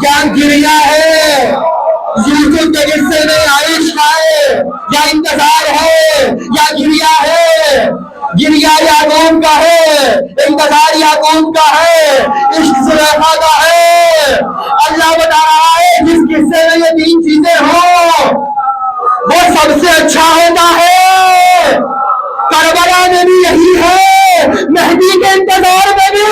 یا گریا ہے۔ یوسف کے قصے میں یا عشق ہے یا انتظار ہے یا گریا ہے۔ گریا یعقوب کا ہے، انتظار یعقوب کا ہے، عشق زلیخا کا ہے۔ اللہ بتا رہا ہے جس قصے میں یہ 3 چیزیں ہوں وہ سب سے اچھا ہوتا ہے۔ کربلا میں بھی یہی ہے، مہدی کے انتظار میں بھی۔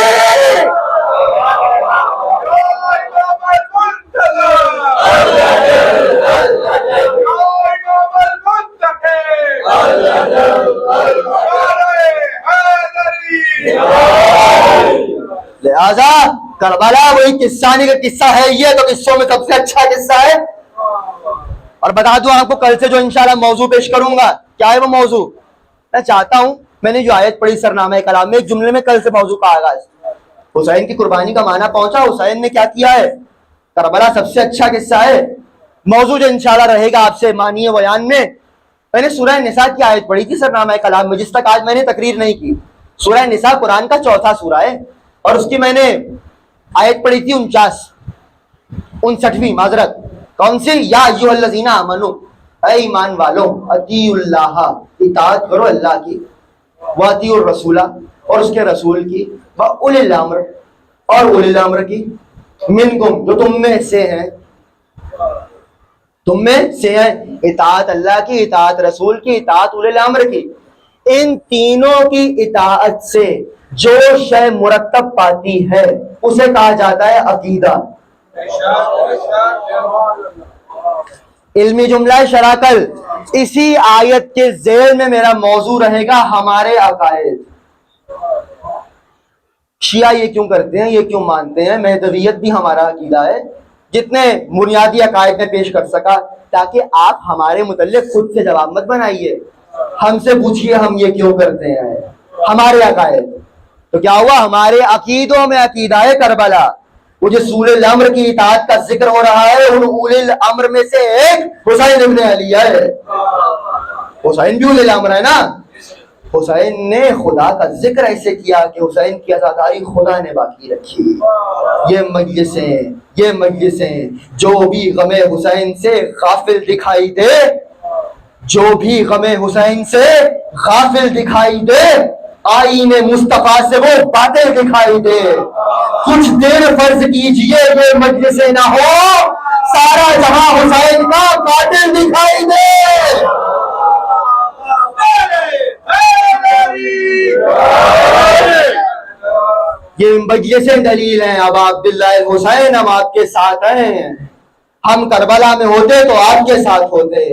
لہذا کربلا وہی قصہ نہیں کہ قصہ ہے یہ تو قصوں میں سب سے اچھا قصہ ہے۔ اور بتا دوں آپ کو کل سے جو انشاءاللہ موضوع پیش کروں گا کیا ہے وہ موضوع؟ میں چاہتا ہوں میں نے جو آیت پڑھی سرنامہ کلام میں ایک جملے میں کل سے موضوع کا آغاز، حسین کی قربانی کا معنی پہنچا، حسین نے کیا کیا ہے، کربلا سب سے اچھا قصہ ہے۔ موضوع جو انشاءاللہ رہے گا آپ سے معنی بیان میں نے سورہ نساء کی آیت پڑھی تھی سرنامہ کلام میں جس تک آج میں نے تقریر نہیں کی۔ سورہ نساء قرآن کا 4تھا سورہ ہے اور اس کی میں نے آیت پڑھی تھی 59ویں معذرت۔ کون سی؟ یا ایھا الذین آمنو، اے ایمان والو، اطیعوا اللہ، اطاعت کرو اللہ کی، واطیعوا الرسول اور اس کے رسول کی، واولی الامر اور اولی الامر کی، منکم جو تم میں سے ہیں، تم میں سے ہیں، اطاعت اللہ کی، اطاعت رسول کی، اطاعت اولی الامر کی۔ ان تینوں کی اطاعت سے جو شے مرتب پاتی ہے اسے کہا جاتا ہے عقیدہ۔ علمی جملہ شراکل۔ اسی آیت کے ذیل میں میرا موضوع رہے گا ہمارے عقائد۔ شیعہ یہ کیوں کرتے ہیں, یہ کیوں مانتے ہیں؟ مہدویت بھی ہمارا عقیدہ ہے, جتنے بنیادی عقائد میں پیش کر سکا, تاکہ آپ ہمارے متعلق خود سے جواب مت بنائیے, ہم سے پوچھئے ہم یہ کیوں کرتے ہیں, ہمارے عقائد. تو کیا ہوا؟ ہمارے عقیدوں میں عقیدہ ہے کربلا. وہ جو اول الامر کی اطاعت کا ذکر ہو رہا ہے, ان اول الامر میں سے ایک حسین ابن علی ہے. حسین بھی اول الامر ہے نا. حسین نے خدا کا ذکر ایسے کیا کہ حسین کی عزاداری خدا نے باقی رکھی. یہ مجلسیں جو بھی غم حسین سے غافل دکھائی دے, جو بھی غم حسین سے غافل دکھائی دے, آئین مصطفیٰ سے وہ باتیں دکھائی دے. کچھ دیر فرض کیجئے یہ مجلسیں نہ ہو, سارا جہاں حسین کا قاتل دکھائی دے. یہ مجلسیں دلیل ہیں. اب عبداللہ الحسین ہم آپ کے ساتھ ہیں. ہم کربلا میں ہوتے تو آپ کے ساتھ ہوتے.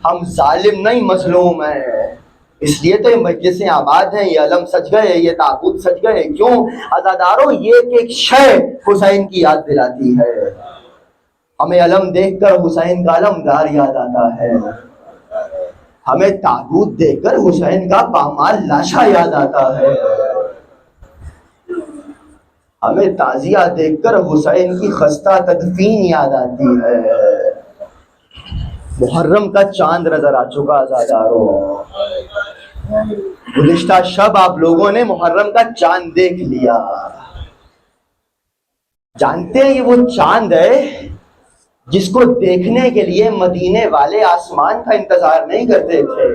ہم ظالم نہیں مظلوم ہیں, اس لیے تو یہ مجلسیں آباد ہیں. یہ علم سج گئے, یہ تابوت سج گئے. کیوں عزاداروں؟ یہ ایک شے حسین کی یاد دلاتی ہے. ہمیں علم دیکھ کر حسین کا علمدار یاد آتا ہے, ہمیں تابوت دیکھ کر حسین کا پامال لاشا یاد آتا ہے, ہمیں تعزیہ دیکھ کر حسین کی خستہ تدفین یاد آتی ہے. محرم کا چاند نظر آ چکا عزاداروں. گزشتہ شب آپ لوگوں نے محرم کا چاند دیکھ لیا. جانتے ہیں یہ وہ چاند ہے جس کو دیکھنے کے لیے مدینے والے آسمان کا انتظار نہیں کرتے تھے.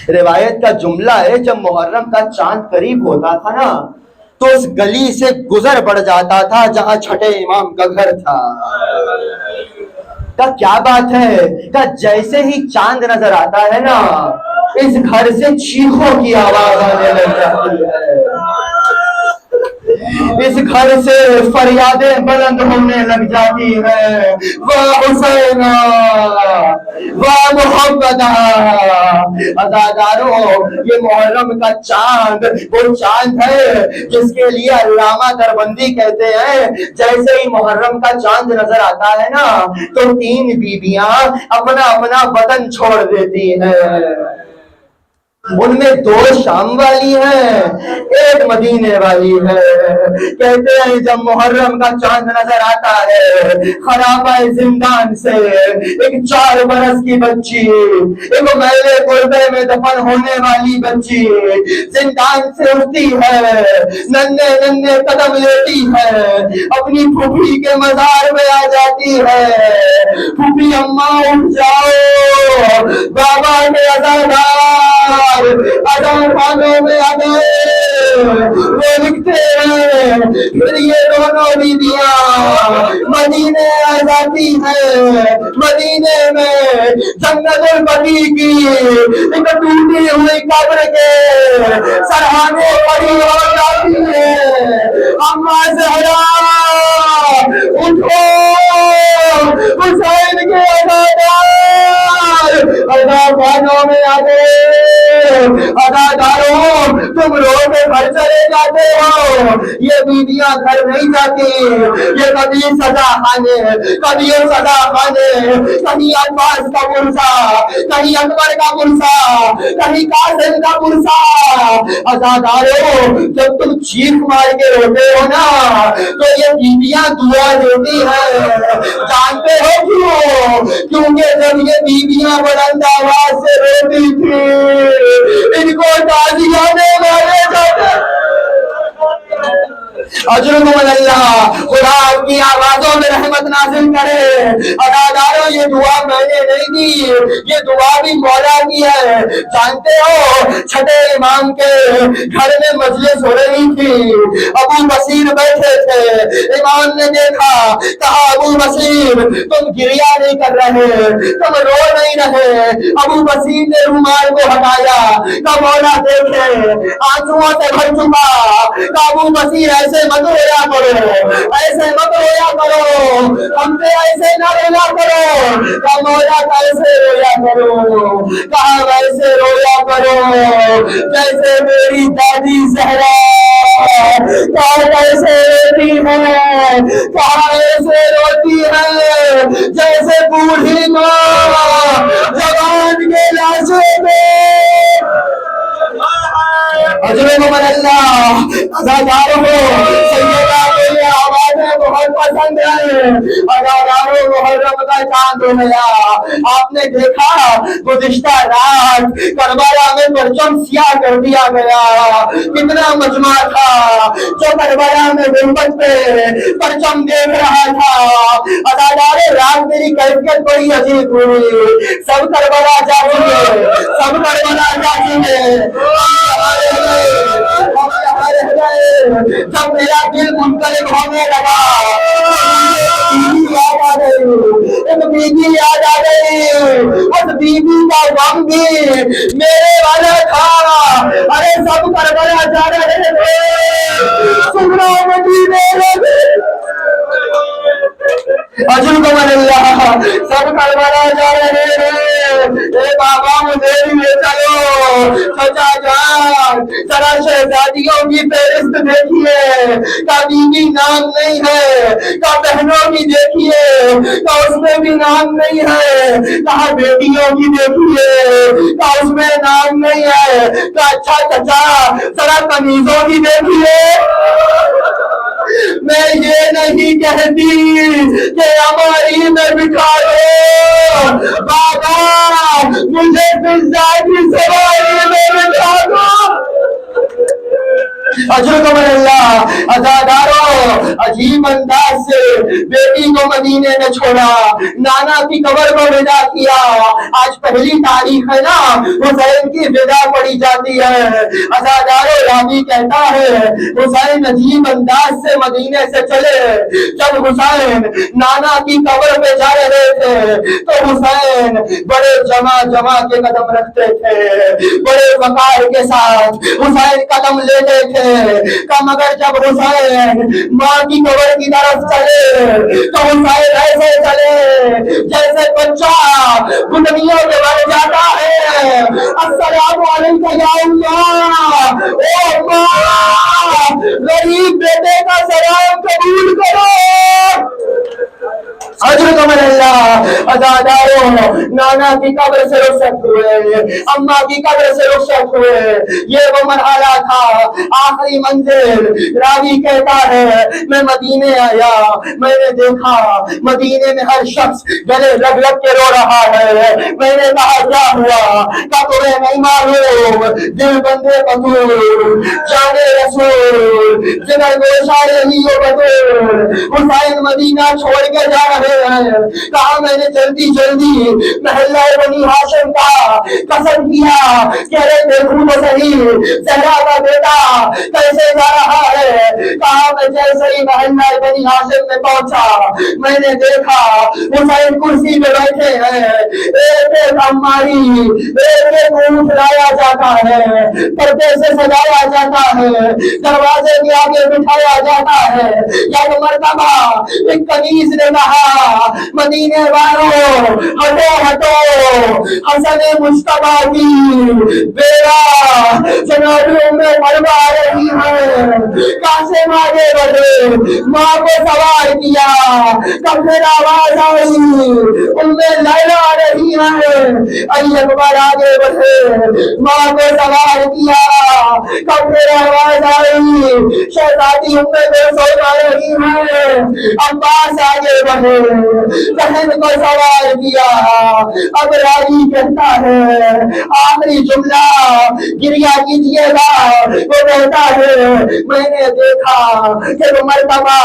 روایت کا جملہ ہے, جب محرم کا چاند قریب ہوتا تھا نا, تو اس گلی سے گزر پڑ جاتا تھا جہاں چھٹے امام کا گھر تھا. کیا بات ہے, جیسے ہی چاند نظر آتا ہے نا, اس گھر سے چیخوں کی آواز آنے لگ جاتی ہے, اس گھر سے فریادیں بلند ہونے لگ جاتی ہے. واہ حسین واہ محمد. عزاداروں, یہ محرم کا چاند وہ چاند ہے جس کے لیے علامہ دربندی کہتے ہیں, جیسے ہی محرم کا چاند نظر آتا ہے نا, تو 3 بیویاں اپنا اپنا وطن چھوڑ دیتی ہیں. ان میں 2 شام والی ہیں, ایک مدینے والی ہے. کہتے ہیں جب محرم کا چاند نظر آتا ہے, خرابہ زندان سے ایک 4 برس کی بچی, ایک میلے قربے میں دفن ہونے والی بچی زندان سے اٹھتی ہے, ننھے ننھے قدم لیتی ہے, اپنی پھوپھی کے مزار میں آ جاتی ہے. پھوپھی اماں اٹھ جاؤ, بابا کے عزادار اذان خانوں میں آ گئے. وہ لکھتے ہیں پھر یہ دونوں بیویاں مدینے آ جاتی ہیں. مدینے میں جنت البقیع کی ایک ٹوٹی ہوئی قبر کے سرحانے پڑی ہو جاتی ہے. اما زہرا اٹھو, حسین کے عزادار اذان خانوں میں آ گئے. عزاداروں, تم رو کے گھر چلے جاتے ہو, یہ بیویاں گھر نہیں جاتی. یہ کبھی سزا خانے, کبھی سزا خانے, کہیں عباس کا پرسا, کہیں اکبر کا پرسا, کہیں قاسم کا پرسا. عزاداروں, جب تم چیخ مار کے روتے ہو نا, تو یہ بیویاں دعا دیتی ہیں. جانتے ہو کیوں؟ کیونکہ جب یہ بیویاں بلند آواز سے روتی تھی, ان کو تعزیہ دے والے جاتے. اجرکم اللہ, خدا آپ کی آوازوں میں رحمت نازل کرے. عزاداروں, یہ دعا میں نے نہیں دی, یہ دعا بھی مولا کی ہے. جانتے ہو چھٹے امام کے گھر میں مجلس ہو رہی تھی, ابو بصیر بیٹھے تھے. امام نے دیکھا, کہا ابو ابو بصیر تم گریا نہیں کر رہے, تم رو نہیں رہے. ابو بصیر نے رومال کو ہٹایا. کہ مولا دیکھے آنسوؤں سے بھر چکا. کہ ابو بصیر ایسے مت رویا کرو, ایسے مت رویا کرو, ہم پہ ایسے نہ رویا کرو. کہ مولا کیسے رویا کرو, کہا ویسے رویا کرو جیسے میری دادی زہرا. کہا کیسے روتی ہے, کہا ایسے روتی ہے جیسے بوڑھی ماں جوان کے لاشوں پہ. حضرت محمد اللہ ازاداروں کو سیدہ کو یہ آوازیں بہت پسند ہیں. ازاداروں محرم کا چاند ہو گیا. آپ نے دیکھا گزشتہ رات کربلا میں پرچم سیاہ کر دیا گیا. کتنا مجمع تھا جو کربلا میں گنبد پہ پرچم دیکھ رہا تھا. ازاداروں رات میری کیفیت بڑی عجیب ہوئی. سب کربلا جا چکے, سب کربلا جا چکے. جب میرا دل منقلب ہونے لگا, ایک بیوی یاد آ گئی. اس بیوی کا غم بھی میرے والا تھا. ارے سب کربلا جا رہے تھے, سنو مدینے لگے. اجل کو من اللہ سب کربلا جا رہے ہیں. اے بابا مجھے بھی لے چلو. چچا جان ذرا شہزادیوں کی فہرست دیکھیے. کا بیوی نام نہیں ہے, کا بہنوں کی دیکھیے, کا اس میں بھی نام نہیں ہے. کہا بیٹیوں کی دیکھیے, کا اس میں نام نہیں ہے. کا اچھا چچا ذرا تمیزوں کی دیکھیے. میں یہ نہیں کہتی کہ ہماری میں بٹھا دو, بابا مجھے فضا کی سواری میں بٹھا دو. اجر کو من اللہ ازاداروں عجیب انداز سے بیٹی کو مدینے میں چھوڑا, نانا کی قبر کو ودا کیا. آج پہلی تاریخ ہے نا, حسین کی ودا پڑی جاتی ہے. ازاداروں راوی کہتا ہے حسین عجیب انداز سے مدینے سے چلے. جب حسین نانا کی قبر پہ جا رہے تھے تو حسین بڑے جمع کے قدم رکھتے تھے, بڑے وقار کے ساتھ حسین قدم لیتے تھے. مگر جب حسین ماں کی قبر کی طرف چلے تو حسین ایسے چلے جیسے بچہ گھٹنیوں کے بھر جاتا ہے. السلام علیکم یا اللہ, او ماں غریب بیٹے کا سلام قبول کرو. حضرت عمر اللہ ازاداروں نانا کی قبر سے رخصت ہوئے, اماں کی قبر سے رخصت ہوئے. یہ وہ مرحلہ تھا, آخری منزل. راوی کہتا ہے میں مدینے آیا, میں نے دیکھا مدینے میں ہر شخص گلے لگ لگ کے رو رہا ہے. میں نے کہا کیا ہوا؟ کیا تمہیں نہیں معلوم دل بندے بطول جانے رسول جگر گوشائے ہی بطول حسین مدینہ چھوڑ کے جا رہے ہیں. کہا میں نے جلدی محلہ بنی ہاشم کا قصد کیا کہ دیکھوں تو صحیح زہرا کا بیٹا کیسے جا رہا ہے. کہا میں جیسے ہی محلہ بنی ہاشم میں پہنچا میں نے دیکھا حسین کرسی پہ بیٹھے ہیں. ایک عماری ایک اونٹ لایا جاتا ہے, پردے سے سجایا جاتا ہے, دروازے کے آگے بٹھایا جاتا ہے. یک مرتبہ ایک کنیز نے کہا مدینے والوں ہٹو ہٹو, حسن مجتبیٰ کی بیوہ جناب ام حربہ آ رہی ہے. قاسم آگے بڑھے, ماں کو سوار کیا. کب پھر آواز آئی ام لیلا آ رہی ہے. علی اکبر آگے بڑھے, ماں کو سوار کیا. کب پھر آواز آئی شہزادی ام کلثوم آ رہی ہے. عباس آگے بڑھے, بہن کو سوار کیا. اب راوی کہتا ہے آخری جملہ گریہ کیجیے گا. وہ کہتا ہے میں نے دیکھا کہ وہ مرتبہ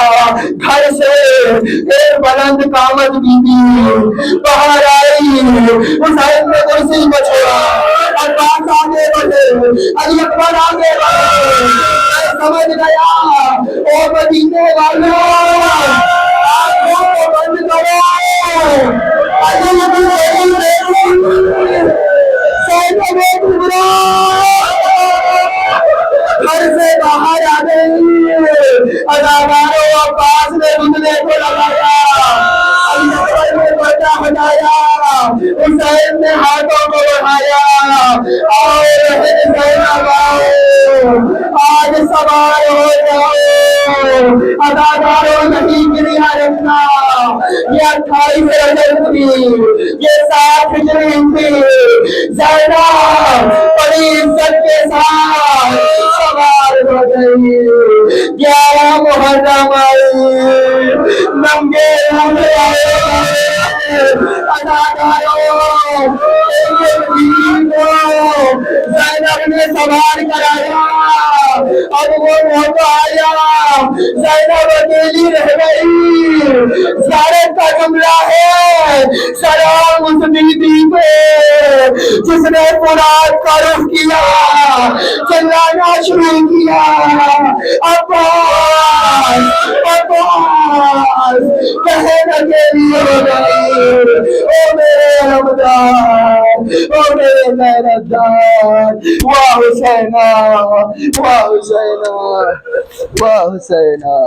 گھر سے ایک بلند قامت بیوی باہر آئی. حسین نے کرسی کو چھوڑا, عباس آگے بڑھے, علی اکبر آگے بڑھے. میں سمجھ گیا او مدینے والوں آنکھوں کو بند اداکاروں عباس نے گھٹنے کو لگایا، علی اکبر نے پردہ ہٹایا، حسین نے ہاتھوں کو بڑھایا، اور زینب آؤ آج سوار ہو جاؤ۔ اداکاروں نہیں گریا رکھنا، یہ 28 رجب تھی، یہ 7 ہجری تھی، زینب بڑی عزت کے ساتھ سوار ہو گئی، 11 محرم آئی، ننگے ہوئے آئے، اداکاروں زینب نے سوار کرایا، اب وہ موقع آیا، زینب اکیلی رہ گئی، زیارت کا جملہ ہے سلام اس بی بی کو جس نے فرات کا رخ کیا، چلانا شروع کیا، عباس عباس بہن اکیلی ہو گئی، او میرے رمضان، او میرے محنتدار، واہ حسینہ، واہ حسینہ، واہ حسینہ۔